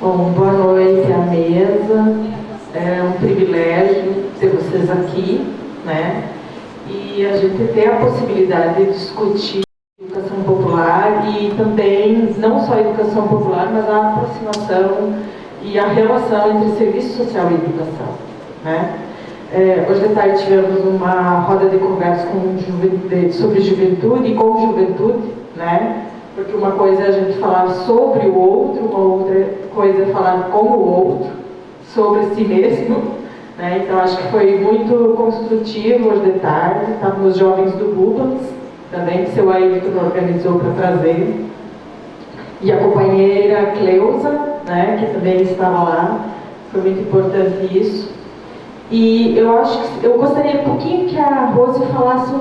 Bom, boa noite à mesa. É um privilégio ter vocês aqui, né? E a gente ter a possibilidade de discutir educação popular e também, não só a educação popular, mas a aproximação e a relação entre serviço social e educação, né? Hoje de tarde tivemos uma roda de conversa sobre juventude e com juventude, né? Porque uma coisa é a gente falar sobre o outro, uma outra coisa é falar com o outro, sobre si mesmo, né? Então acho que foi muito construtivo hoje de tarde. Estavam os jovens do Bubas, também que seu Ayrton organizou para trazer, e a companheira Cleusa, né, que também estava lá. Foi muito importante isso. E eu acho que eu gostaria um pouquinho que a Rose falasse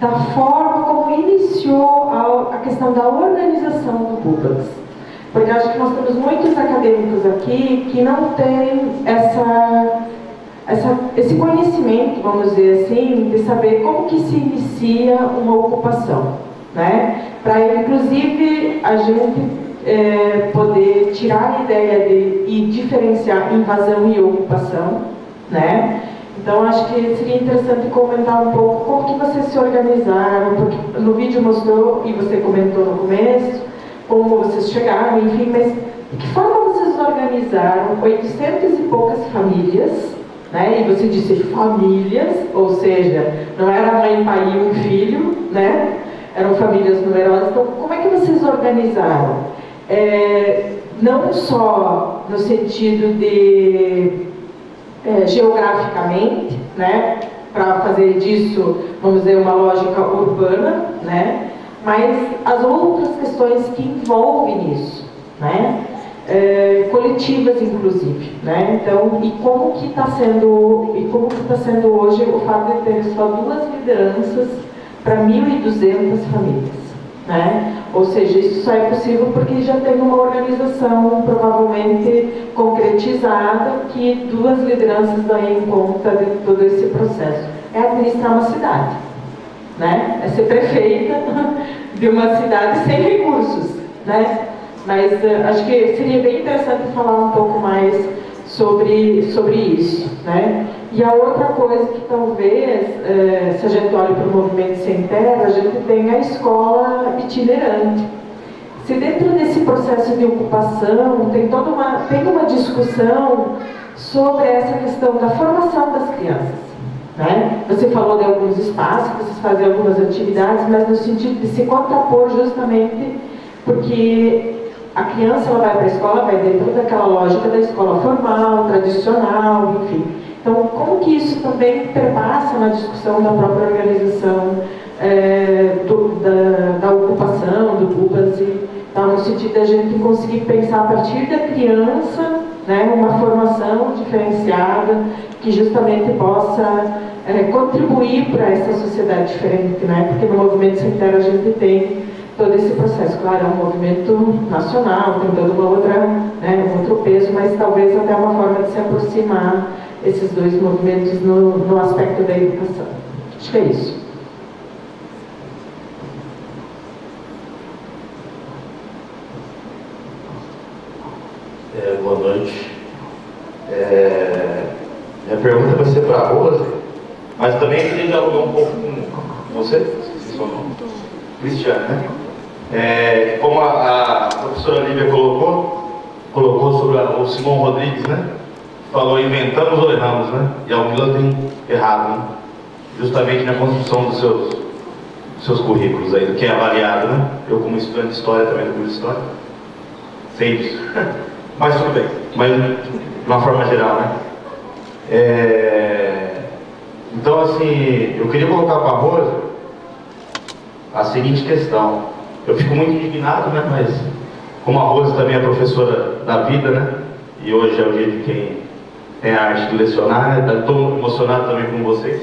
da forma como iniciou a questão da organização do Bubas. Porque acho que nós temos muitos acadêmicos aqui que não têm esse conhecimento, vamos dizer assim, de saber como que se inicia uma ocupação, né? Para, inclusive, a gente poder tirar a ideia e diferenciar invasão e ocupação, né? Então, acho que seria interessante comentar um pouco como que vocês se organizaram, porque no vídeo mostrou, e você comentou no começo, como vocês chegaram, enfim, mas de que forma vocês organizaram 800 e poucas famílias, né? E você disse famílias, ou seja, não era mãe, pai e um filho, né? Eram famílias numerosas. Então, como é que vocês organizaram? Não só no sentido de geograficamente, né, para fazer disso, vamos dizer, uma lógica urbana, né, mas as outras questões que envolvem isso, né, coletivas inclusive, né. Então, e como que está sendo hoje o fato de ter só 2 lideranças para 1.200 famílias, né? Ou seja, isso só é possível porque já tem uma organização provavelmente concretizada que 2 lideranças daem conta de todo esse processo. É administrar uma cidade, né? É ser prefeita de uma cidade sem recursos, né? Mas acho que seria bem interessante falar um pouco mais sobre isso, né? E a outra coisa que talvez, se a gente olha para o Movimento Sem Terra, a gente tem a escola itinerante. Se dentro desse processo de ocupação tem uma discussão sobre essa questão da formação das crianças, né? Você falou de alguns espaços, vocês fazem algumas atividades, mas no sentido de se contrapor justamente porque a criança ela vai para a escola, vai dentro daquela lógica da escola formal, tradicional, enfim. Então, como que isso também perpassa na discussão da própria organização da ocupação, do Bubas, e tal, no sentido da gente conseguir pensar a partir da criança, né, uma formação diferenciada que justamente possa contribuir para essa sociedade diferente, né? Porque no Movimento Sem Terra a gente tem todo esse processo. Claro, é um movimento nacional, tem toda uma outra, né, um outro peso, mas talvez até uma forma de se aproximar esses 2 movimentos no aspecto da educação. Acho que é isso. Boa noite. Minha pergunta vai ser para a Rose, mas também queria dialogar um pouco com você, esqueci seu nome, Cristiane, né? Como a professora Lívia colocou sobre o Simão Rodrigues, né? Falou inventamos ou erramos, né? E alguns tem errado, né? Justamente na construção dos seus currículos aí, do que é avaliado, né? Eu como estudante de História também, do curso de História, sei disso. Mas tudo bem, mas de uma forma geral, né? Então, assim, eu queria colocar para a Rosa a seguinte questão. Eu fico muito indignado, né? Mas como a Rosa também é professora da vida, né? E hoje é o dia de quem tem a arte de lecionar, né? Estou emocionado também com vocês,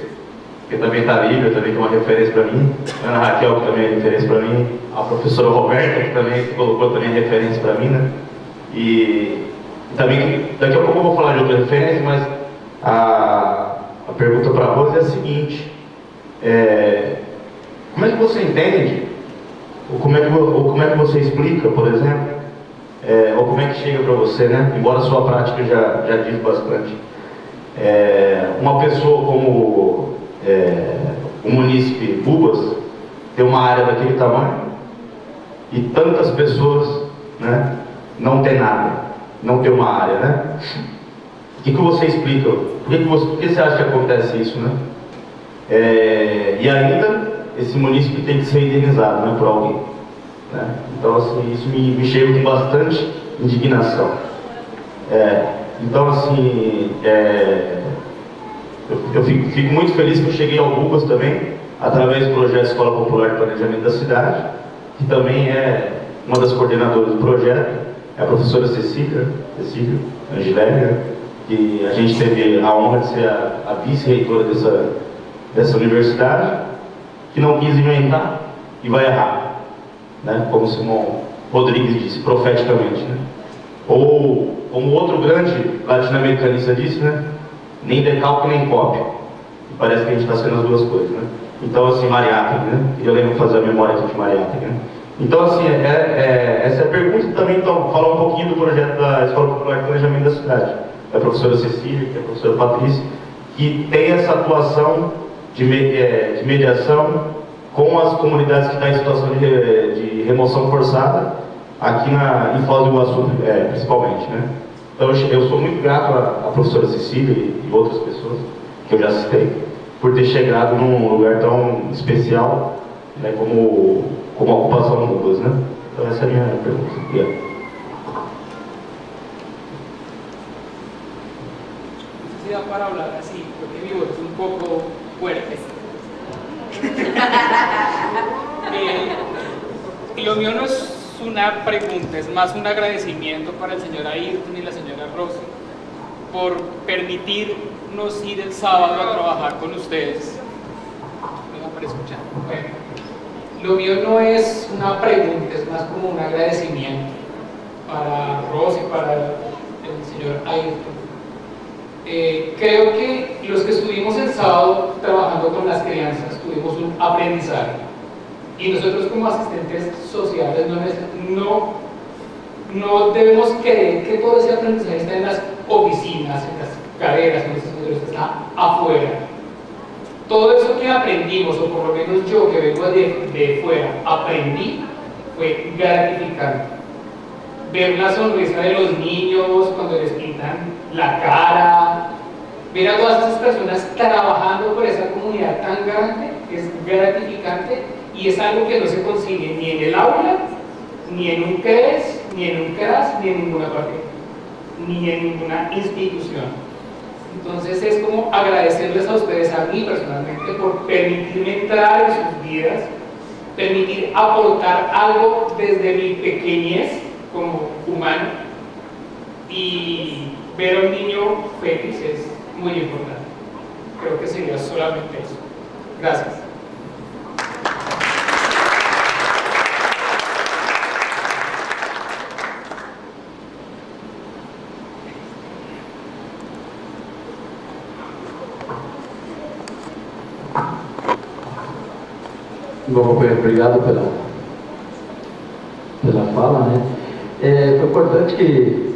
porque também está a Lívia, também tem uma referência para mim, a Ana Raquel, que também é referência para mim, a professora Roberta, que também colocou também referência para mim, né? E também, daqui a pouco eu vou falar de outra referência, mas a pergunta para a Rosa é a seguinte: como é que você entende, ou como é que você explica, por exemplo, ou como é que chega para você, né? Embora a sua prática já diz bastante. Uma pessoa como o munícipe Bubas ter uma área daquele tamanho e tantas pessoas, né, não ter nada, não ter uma área, né? O que você explica? Por que você acha que acontece isso, né? E ainda esse munícipe tem que ser indenizado, né, por alguém, né? Então, assim, isso me chega com bastante indignação. Então, assim, eu fico muito feliz que eu cheguei ao Bubas também, através do projeto Escola Popular de Planejamento da Cidade, que também é uma das coordenadoras do projeto, é a professora Cecília Angiléia, que a gente teve a honra de ser a vice-reitora dessa universidade, que não quis inventar e vai errar, né? Como Simão Rodrigues disse, profeticamente, né? Ou, como outro grande latino-americanista disse, né? Nem decalque nem cópia. Parece que a gente está sendo as duas coisas, né? Então, assim, Mariátegui, né? Eu lembro de fazer a memória aqui de Mariátegui, né? Então, assim, essa é a pergunta. E também, então, falar um pouquinho do projeto da Escola Popular de Planejamento da Cidade. Da professora Cecília, que é a professora Patrícia, que tem essa atuação de mediação com as comunidades que estão em situação de remoção forçada, aqui em Foz do Iguaçu, principalmente, né? Então, eu sou muito grato à professora Cecília e outras pessoas que eu já citei, por ter chegado num lugar tão especial, né, como a ocupação Bubas, né? Então, essa é a minha pergunta. Para hablar así, porque mi voz es un poco fuerte. Lo mío no es una pregunta, es más un agradecimiento para el señor Ayrton y la señora Rossi por permitirnos ir el sábado a trabajar con ustedes. Venga, para escuchar. Bueno, lo mío no es una pregunta, es más como un agradecimiento para Rossi, para el señor Ayrton. Creo que los que estuvimos el sábado trabajando con las crianzas tuvimos un aprendizaje, y nosotros como asistentes sociales no debemos creer que todo ese aprendizaje está en las oficinas, en las carreras, en esas cosas, está afuera. Todo eso que aprendimos, o por lo menos yo que vengo de fuera, aprendí, fue gratificante. Ver la sonrisa de los niños cuando les pintan la cara, ver a todas estas personas trabajando por esa comunidad tan grande, es gratificante, y es algo que no se consigue ni en el aula, ni en un CRES, ni en un CRAS, ni en ninguna parte, ni en ninguna institución. Entonces es como agradecerles a ustedes, a mí personalmente, por permitirme entrar en sus vidas, permitir aportar algo desde mi pequeñez como humano, y ver a un niño feliz es muy importante. Creo que sería solamente eso. Gracias. Bom, companheiro, obrigado pela fala, né? Foi importante que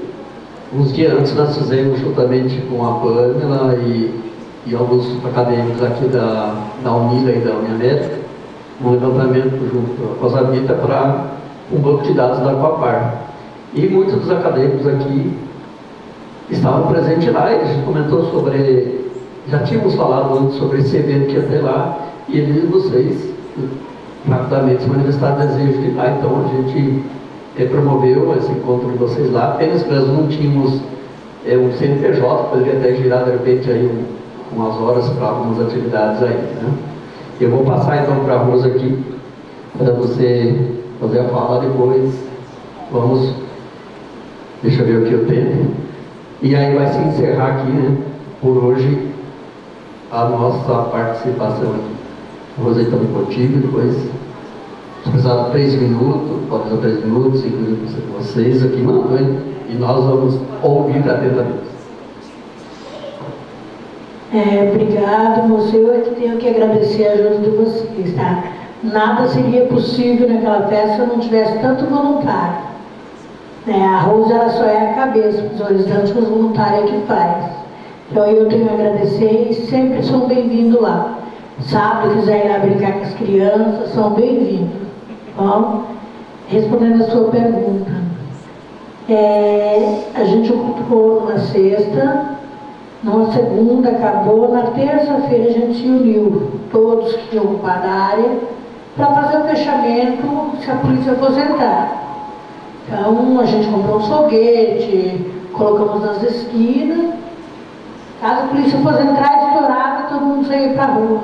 uns dias antes nós fizemos, juntamente com a Pamela e alguns acadêmicos aqui da Unila e da Uniamérica, um levantamento junto com a Zabita para um banco de dados da Coapar. E muitos dos acadêmicos aqui estavam presentes lá, e a gente comentou sobre, já tínhamos falado antes sobre esse evento que ia ter lá, e eles, vocês, rapidamente se manifestaram desejo de ir lá, então a gente promoveu esse encontro de vocês lá. Apenas que nós não tínhamos um CNPJ, poderia até girar de repente aí umas horas para algumas atividades aí, né? Eu vou passar então para a Rosa aqui, para você fazer a fala depois. Vamos, deixa eu ver o que eu tenho. E aí vai se encerrar aqui, né, por hoje, a nossa participação aqui. Rosa, então, contigo, depois, se precisar de 3 minutos, pode dar 3 minutos, 5 minutos com vocês aqui, mano, hein? E nós vamos ouvir atentamente. Obrigado, moço. Eu tenho que agradecer a ajuda de vocês, tá? Nada seria possível naquela festa se eu não tivesse tanto voluntário. A Rosa, ela só é a cabeça, os horizontes que os voluntários que faz. Então eu tenho que agradecer e sempre são bem-vindos lá. Sábado, quiser ir lá brincar com as crianças, são bem-vindos. Bom, respondendo a sua pergunta, a gente ocupou numa sexta, numa segunda acabou, na terça-feira a gente se uniu, todos que tinham ocupado a área, para fazer o fechamento se a polícia fosse entrar. Então a gente comprou um foguete, colocamos nas esquinas, caso a polícia fosse entrar, estourava, todo mundo saía para a rua.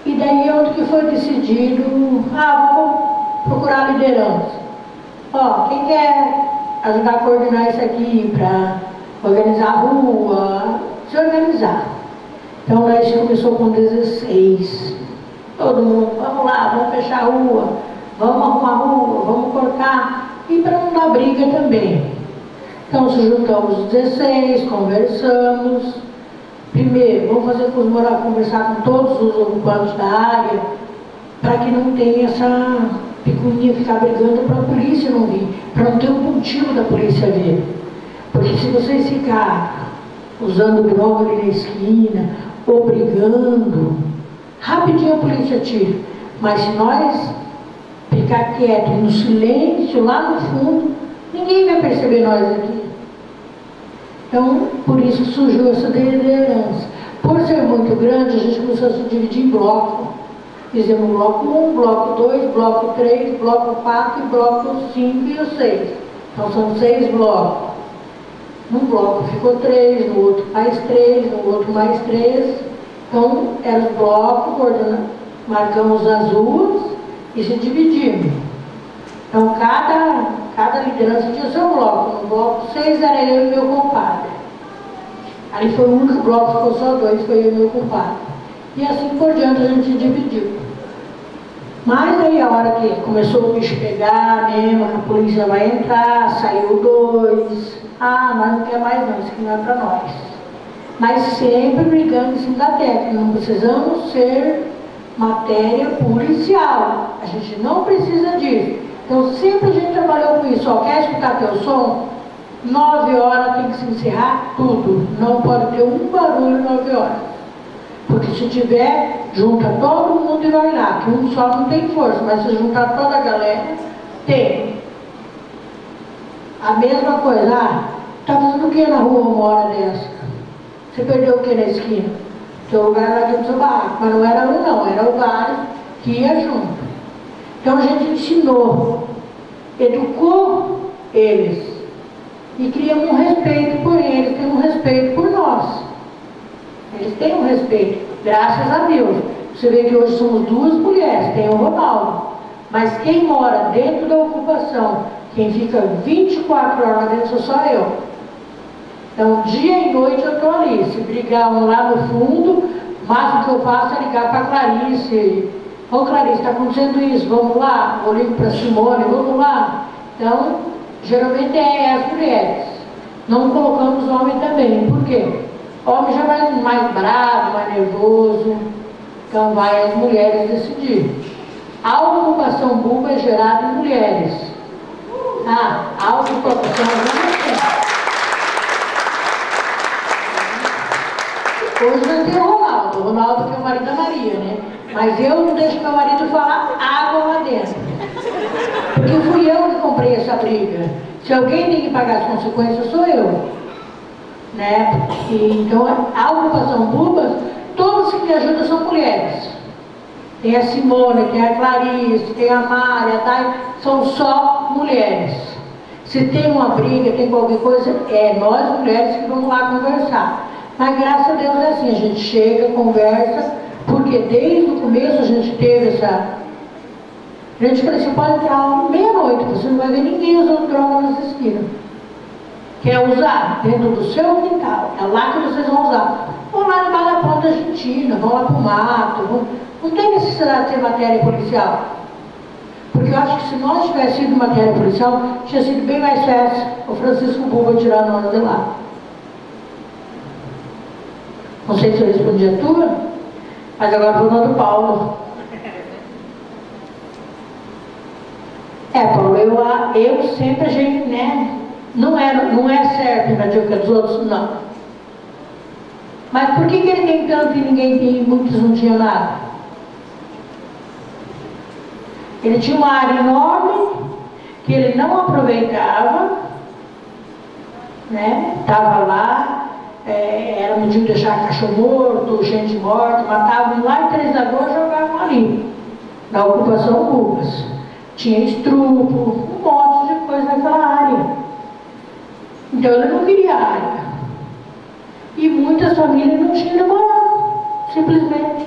E daí onde que foi decidido, vamos procurar liderança. Quem quer ajudar a coordenar isso aqui para organizar a rua, se organizar. Então nós começou com 16. Todo mundo, vamos lá, vamos fechar a rua, vamos arrumar a rua, vamos cortar, e para não dar briga também. Então se juntamos 16, conversamos. Primeiro, vamos fazer com os moradores, conversar com todos os ocupantes da área, para que não tenha essa picuinha ficar brigando para a polícia não vir, para não ter um motivo da polícia vir. Porque se vocês ficarem usando droga ali na esquina, ou brigando, rapidinho a polícia tira. Mas se nós ficar quietos, no silêncio, lá no fundo, ninguém vai perceber nós aqui. Então, por isso que surgiu essa liderança. Por ser muito grande, a gente começou a se dividir em blocos. Fizemos bloco 1, bloco 2, bloco 3, bloco 4 e bloco 5 e o 6. Então são 6 blocos. Num bloco ficou 3, no outro mais 3, no outro mais 3. Então eram os blocos, marcamos as ruas e se dividimos. Então cada liderança tinha seu bloco. No bloco 6 era eu e meu compadre. Ali foi o único bloco, ficou só 2, foi eu e meu compadre. E assim por diante a gente dividiu. Mas aí a hora que começou o bicho pegar mesmo, que a polícia vai entrar, saiu 2. Mas não quer mais não, isso aqui não é para nós. Mas sempre brigando em cima da técnica, não precisamos ser matéria policial. A gente não precisa disso. Então sempre a gente trabalhou com isso. Quer escutar teu som? 9 horas tem que se encerrar tudo. Não pode ter um barulho 9 horas. Porque se tiver, junta todo mundo e vai lá, que um só não tem força, mas se juntar toda a galera, tem. A mesma coisa, tá fazendo o que na rua uma hora dessa? Você perdeu o que na esquina? Teu lugar era dentro do seu barraco, mas não era um não, era o vários que ia junto. Então a gente ensinou, educou eles e criamos um respeito por eles, tem um respeito por nós. Eles têm um respeito, graças a Deus. Você vê que hoje somos 2 mulheres, tem o Ronaldo. Mas quem mora dentro da ocupação, quem fica 24 horas lá dentro, sou só eu. Então, dia e noite eu estou ali. Se brigar um lá no fundo, o máximo que eu faço é ligar para a Clarice. Clarice, está acontecendo isso, vamos lá. Eu ligo para a Simone, vamos lá. Então, geralmente é as mulheres. Não colocamos homem também. Por quê? Homem já vai mais bravo, mais nervoso, então vai as mulheres decidir. A ocupação buba é gerada em mulheres. A ocupação buba é. Hoje vai ter o Ronaldo que é o marido da Maria, né? Mas eu não deixo meu marido falar água lá dentro. Porque fui eu que comprei essa briga. Se alguém tem que pagar as consequências, sou eu. Então, a ocupação Bubas, todas que me ajudam são mulheres. Tem a Simone, tem a Clarice, tem a Mária, a Thay, são só mulheres. Se tem uma briga, tem qualquer coisa, é nós mulheres que vamos lá conversar. Mas graças a Deus é assim, a gente chega, conversa, porque desde o começo a gente teve essa... A gente falou assim, pode entrar meia-noite, você não vai ver ninguém usando droga nas esquinas. Quer usar? Dentro do seu quintal, é lá que vocês vão usar. Vão lá debaixo da ponta argentina, vão lá pro mato, não tem necessidade de ser matéria policial. Porque eu acho que se nós tivesse sido matéria policial, tinha sido bem mais fácil o Francisco Buba tirar nós de lá. Não sei se eu respondi a tua, mas agora vou no do Paulo. Paulo, eu sempre achei, né? Não é certo invadir o que é dos outros, não. Mas por que ele tem tanto e ninguém tem, muitos não tinham nada? Ele tinha uma área enorme que ele não aproveitava, né? Estava lá, era um dia de deixar cachorro morto, gente morta, matavam lá em 3 de agosto e jogavam ali, na ocupação Cubas. Tinha estrupo, um monte de coisa naquela área. Então ele não queria área. E muitas famílias não tinham demorado, simplesmente.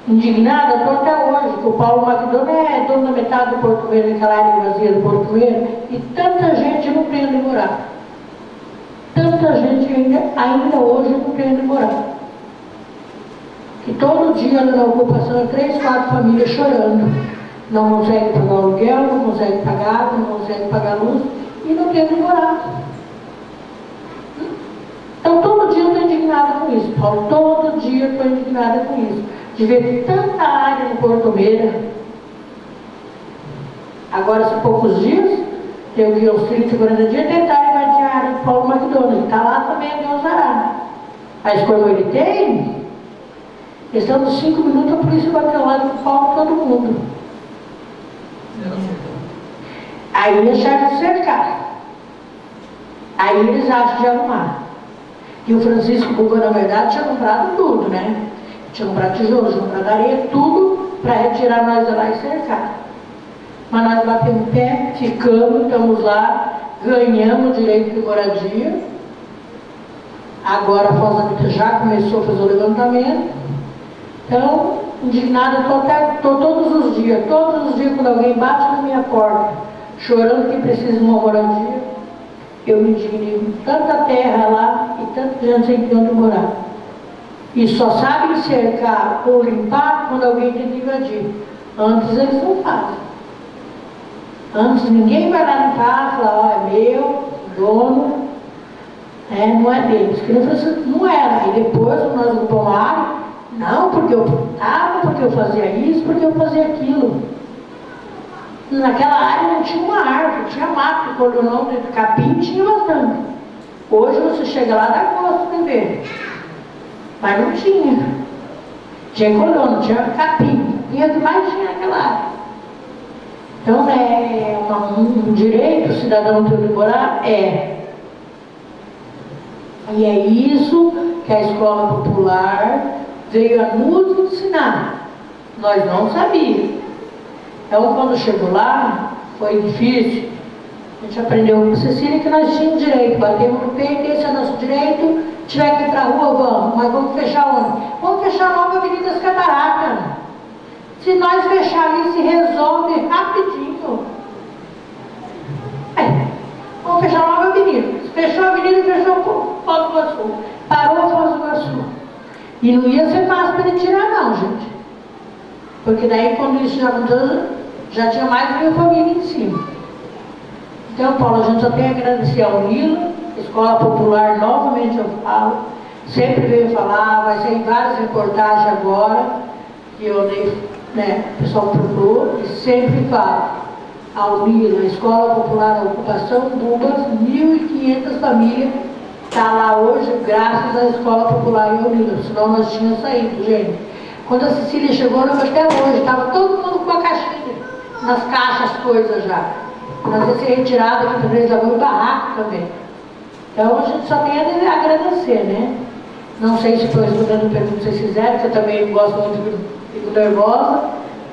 Indignada, estou até hoje, que o Paulo Macedônio é dono da metade do Porto Verde, aquela área vazia do Porto Verde, e tanta gente não tem onde morar. Tanta gente ainda hoje não tem onde morar. Que todo dia na ocupação, 3, 4 famílias chorando. Não consegue pagar aluguel, não consegue pagar água, não consegue pagar luz e não tem onde morar. Então todo dia eu estou indignada com isso, Paulo. Todo dia eu estou indignada com isso. De ver tanta área no Porto Meira. Agora, há poucos dias, tem que uns 30, 40 dias, tentaram invadir a área do Paulo McDonald. Está lá também a Deus dará. Mas como ele tem, questão de 5 minutos, a polícia bateu lá no Paulo todo mundo. Aí deixaram de cercar. Aí eles acham de arrumar. E o Francisco Buba, na verdade, tinha comprado tudo, né? Tinha comprado tijolo, tinha comprado areia, tudo para retirar nós de lá e cercar. Mas nós batemos o pé, ficamos, estamos lá, ganhamos o direito de moradia. Agora a Foz Habita já começou a fazer o levantamento. Então, indignada, estou todos os dias quando alguém bate na minha porta, chorando que precisa de uma moradia, eu me indignei com tanta terra lá e tanta gente sem ter onde morar. E só sabem cercar ou limpar quando alguém tem que invadir. Antes eles não fazem. Antes ninguém vai lá limpar, falar, é meu, dono, não é deles. Não era. E depois nós ocupamos a área, não, porque eu plantava, porque eu fazia isso, porque eu fazia aquilo. Naquela área não tinha uma árvore, tinha mato, cordonão, capim tinha bastante. Hoje você chega lá, dá gosto de ver. Mas não tinha. Tinha cordão, tinha capim. E o que mais tinha naquela área. Então é um direito o cidadão ter de morar? É. E é isso que a escola popular veio a nos ensinar. Nós não sabíamos. Então quando chegou lá, foi difícil. A gente aprendeu com a Cecília que nós tínhamos direito, batemos no peito, esse é nosso direito, tiver que ir para a rua, vamos, mas vamos fechar onde? Vamos fechar a nova Avenida das Cataratas. Se nós fechar ali, se resolve rapidinho. Vamos fechar a nova avenida. Se fechou a avenida, fechou o Foz do Iguaçu. Parou o Foz do Iguaçu. E não ia ser fácil para ele tirar não, gente. Porque daí quando isso já aconteceu, já tinha mais de 1000 famílias em cima. Então, Paulo, a gente só tem a agradecer ao Nilo, Escola Popular, novamente eu falo, sempre veio falar, vai sair várias reportagens agora, que eu dei, né, o pessoal procurou, e sempre falo, ao Nilo, a Escola Popular da Ocupação Bubas, 1.500 famílias, está lá hoje, graças à Escola Popular e ao Nilo, senão nós tínhamos saído, gente. Quando a Cecília chegou, nós até hoje, estava todo mundo com a caixinha, nas caixas, coisas já. Nós ia ser retirado aqui para 3 de agosto, barraco também. Então a gente só tem a agradecer, né? Não sei se estou respondendo a pergunta que vocês fizeram, que eu também gosto muito, fico nervosa,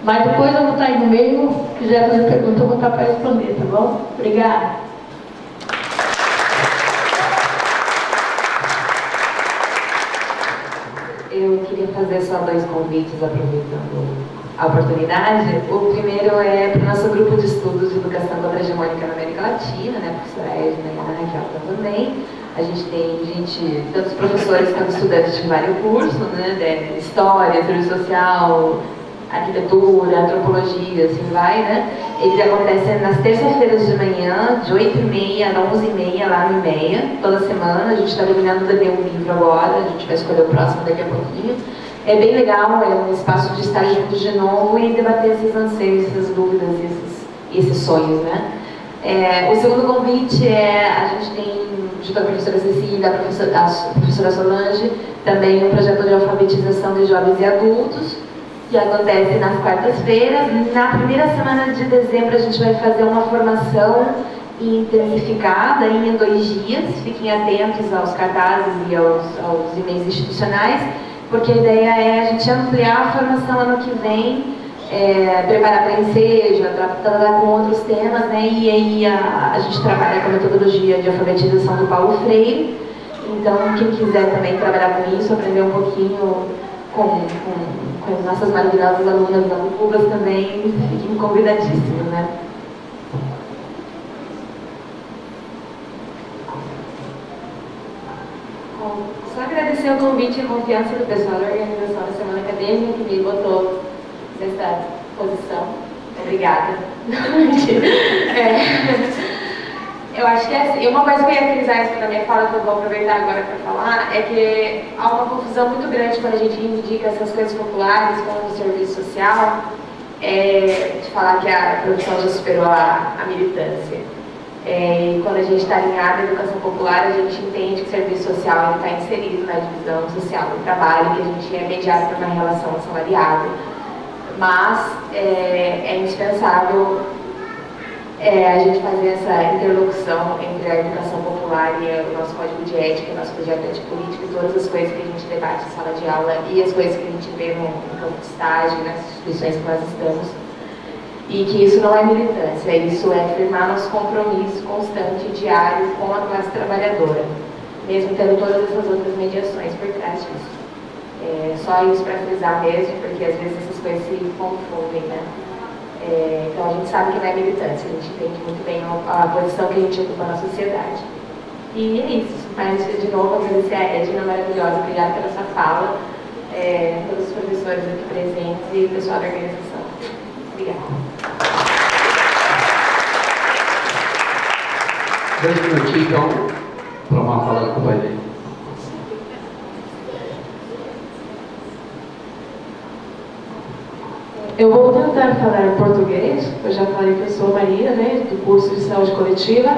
mas depois eu vou estar aí no meio, se quiser fazer pergunta, eu vou estar para responder, tá bom? Obrigada. Eu queria fazer só 2 convites, aproveitando a oportunidade. O primeiro é para o nosso grupo de estudos de educação contra-hegemônica na América Latina, né? A professora Edna e a Ana Raquel também. A gente tem gente, tanto professores quanto estudantes de vários cursos, né? De história, serviço social, arquitetura, antropologia, assim vai, né? Eles acontecem nas terças-feiras de manhã, de 8h30 a 11h30, lá no IMEA, toda semana. A gente está terminando de ler um livro agora, a gente vai escolher o próximo daqui a pouquinho. É bem legal, é um espaço de estar juntos de novo e debater esses anseios, essas dúvidas e esses sonhos, né? O segundo convite é, a gente tem, junto com a professora Cecília, a professora Solange, também um projeto de alfabetização de jovens e adultos, que acontece nas quartas-feiras. Na primeira semana de dezembro a gente vai fazer uma formação intensificada em 2 dias. Fiquem atentos aos cartazes e aos e-mails institucionais, porque a ideia é a gente ampliar a formação ano que vem, preparar para ensejo, trabalhar com outros temas, né? E aí a gente trabalha com a metodologia de alfabetização do Paulo Freire. Então, quem quiser também trabalhar com isso, aprender um pouquinho com as nossas maravilhosas alunas da UFUBAS também, fiquem convidadíssimos, né? Só agradecer o convite e a confiança do pessoal da organização da Semana Acadêmica que me botou nessa posição. Obrigada. Eu acho que assim, uma coisa que eu ia frisar na minha fala, que eu vou aproveitar agora para falar, é que há uma confusão muito grande quando a gente reivindica essas coisas populares com o serviço social, de falar que a profissão já superou a militância. E quando a gente está alinhado à educação popular, a gente entende que o serviço social está inserido na divisão social do trabalho, que a gente é mediado por uma relação assalariada. Mas é indispensável a gente fazer essa interlocução entre a educação popular e o nosso código de ética, o nosso projeto ético-político e todas as coisas que a gente debate em sala de aula e as coisas que a gente vê no campo de estágio, nas instituições que nós estamos. E que isso não é militância, isso é firmar nosso compromisso constante e diário com a classe trabalhadora, mesmo tendo todas essas outras mediações por trás disso. Só isso para frisar mesmo, porque às vezes essas coisas se confundem, né? Então a gente sabe que não é militância, a gente entende muito bem a posição que a gente ocupa na sociedade. E é isso, mas de novo agradecer a Edna maravilhosa, obrigada pela sua fala, todos os professores aqui presentes e o pessoal da organização. Obrigada. 2 minutinhos, então, para uma fala do companheiro. Eu vou tentar falar português, eu já falei que eu sou Maria, né, do curso de saúde coletiva.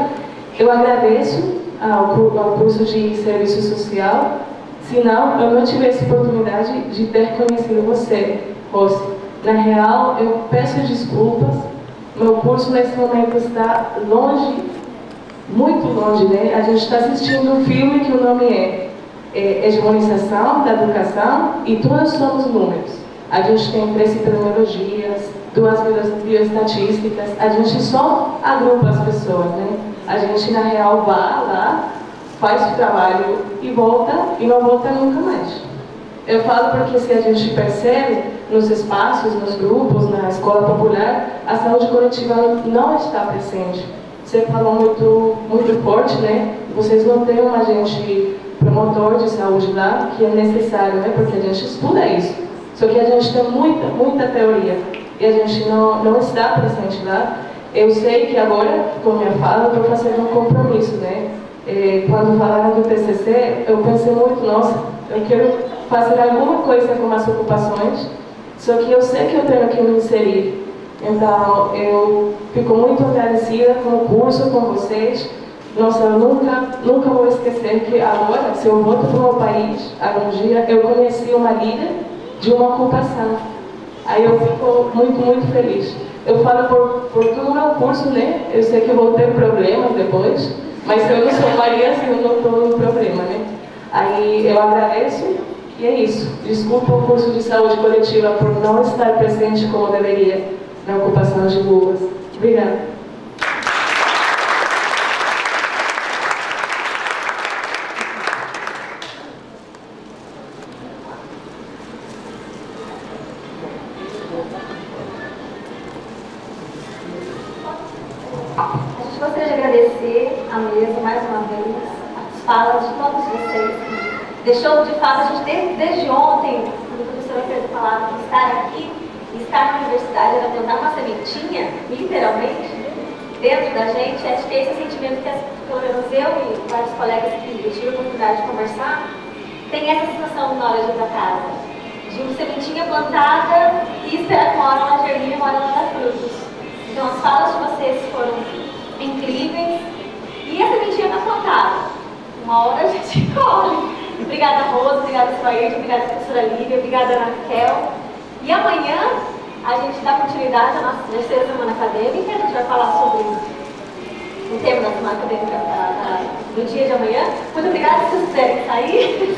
Eu agradeço ao curso de serviço social, senão eu não tivesse oportunidade de ter conhecido você, Rossi. Na real, eu peço desculpas, meu curso nesse momento está longe, muito longe, né? A gente está assistindo um filme que o nome é Hegemonização da Educação e todos somos números. A gente tem 3 epidemiologias, 2 bioestatísticas, a gente só agrupa as pessoas, né? A gente, na real, vai lá, faz o trabalho e volta, e não volta nunca mais. Eu falo porque se a gente percebe nos espaços, nos grupos, na escola popular, a saúde coletiva não está presente. Você falou muito forte, né? Vocês não têm um agente promotor de saúde lá, que é necessário, né? Porque a gente estuda isso. Só que a gente tem muita teoria e a gente não está presente lá. Eu sei que agora, com a minha fala, eu estou fazendo um compromisso, né? Quando falaram do TCC, eu pensei muito, nossa, eu quero fazer alguma coisa com as ocupações, só que eu sei que eu tenho que me inserir. Então, eu fico muito agradecida com o curso, com vocês. Nossa, eu nunca vou esquecer que agora, se eu volto para o meu país, algum dia, eu conheci uma líder de uma ocupação. Aí eu fico muito feliz. Eu falo por todo o meu curso, né? Eu sei que eu vou ter problemas depois, mas se eu não sou Maria, assim, eu não estou no problema, né? Aí eu agradeço e é isso. Desculpa o curso de saúde coletiva por não estar presente como deveria na ocupação de Luvas. Obrigada. mesa, mais uma vez, as falas de todos vocês. Deixou, de fato, a gente, desde ontem, quando a professora Pedro falava que estar aqui, estar na universidade era plantar uma sementinha, literalmente, dentro da gente. Acho que esse sentimento que, pelo menos eu e vários colegas que eu tive a oportunidade de conversar, tem essa sensação na hora de ir para casa, de uma sementinha plantada e esperar que uma hora ela germine, uma hora ela dá frutos. Então as falas de vocês foram incríveis e a sementinha está plantada. Uma hora a gente colhe. Obrigada, Rosa, obrigada, Suaide, obrigada, professora Lívia, obrigada, Ana Raquel. E amanhã a gente dá continuidade à nossa terceira semana acadêmica. A gente vai falar sobre o tema da semana acadêmica do dia de amanhã. Muito obrigada, se vocês quiserem sair.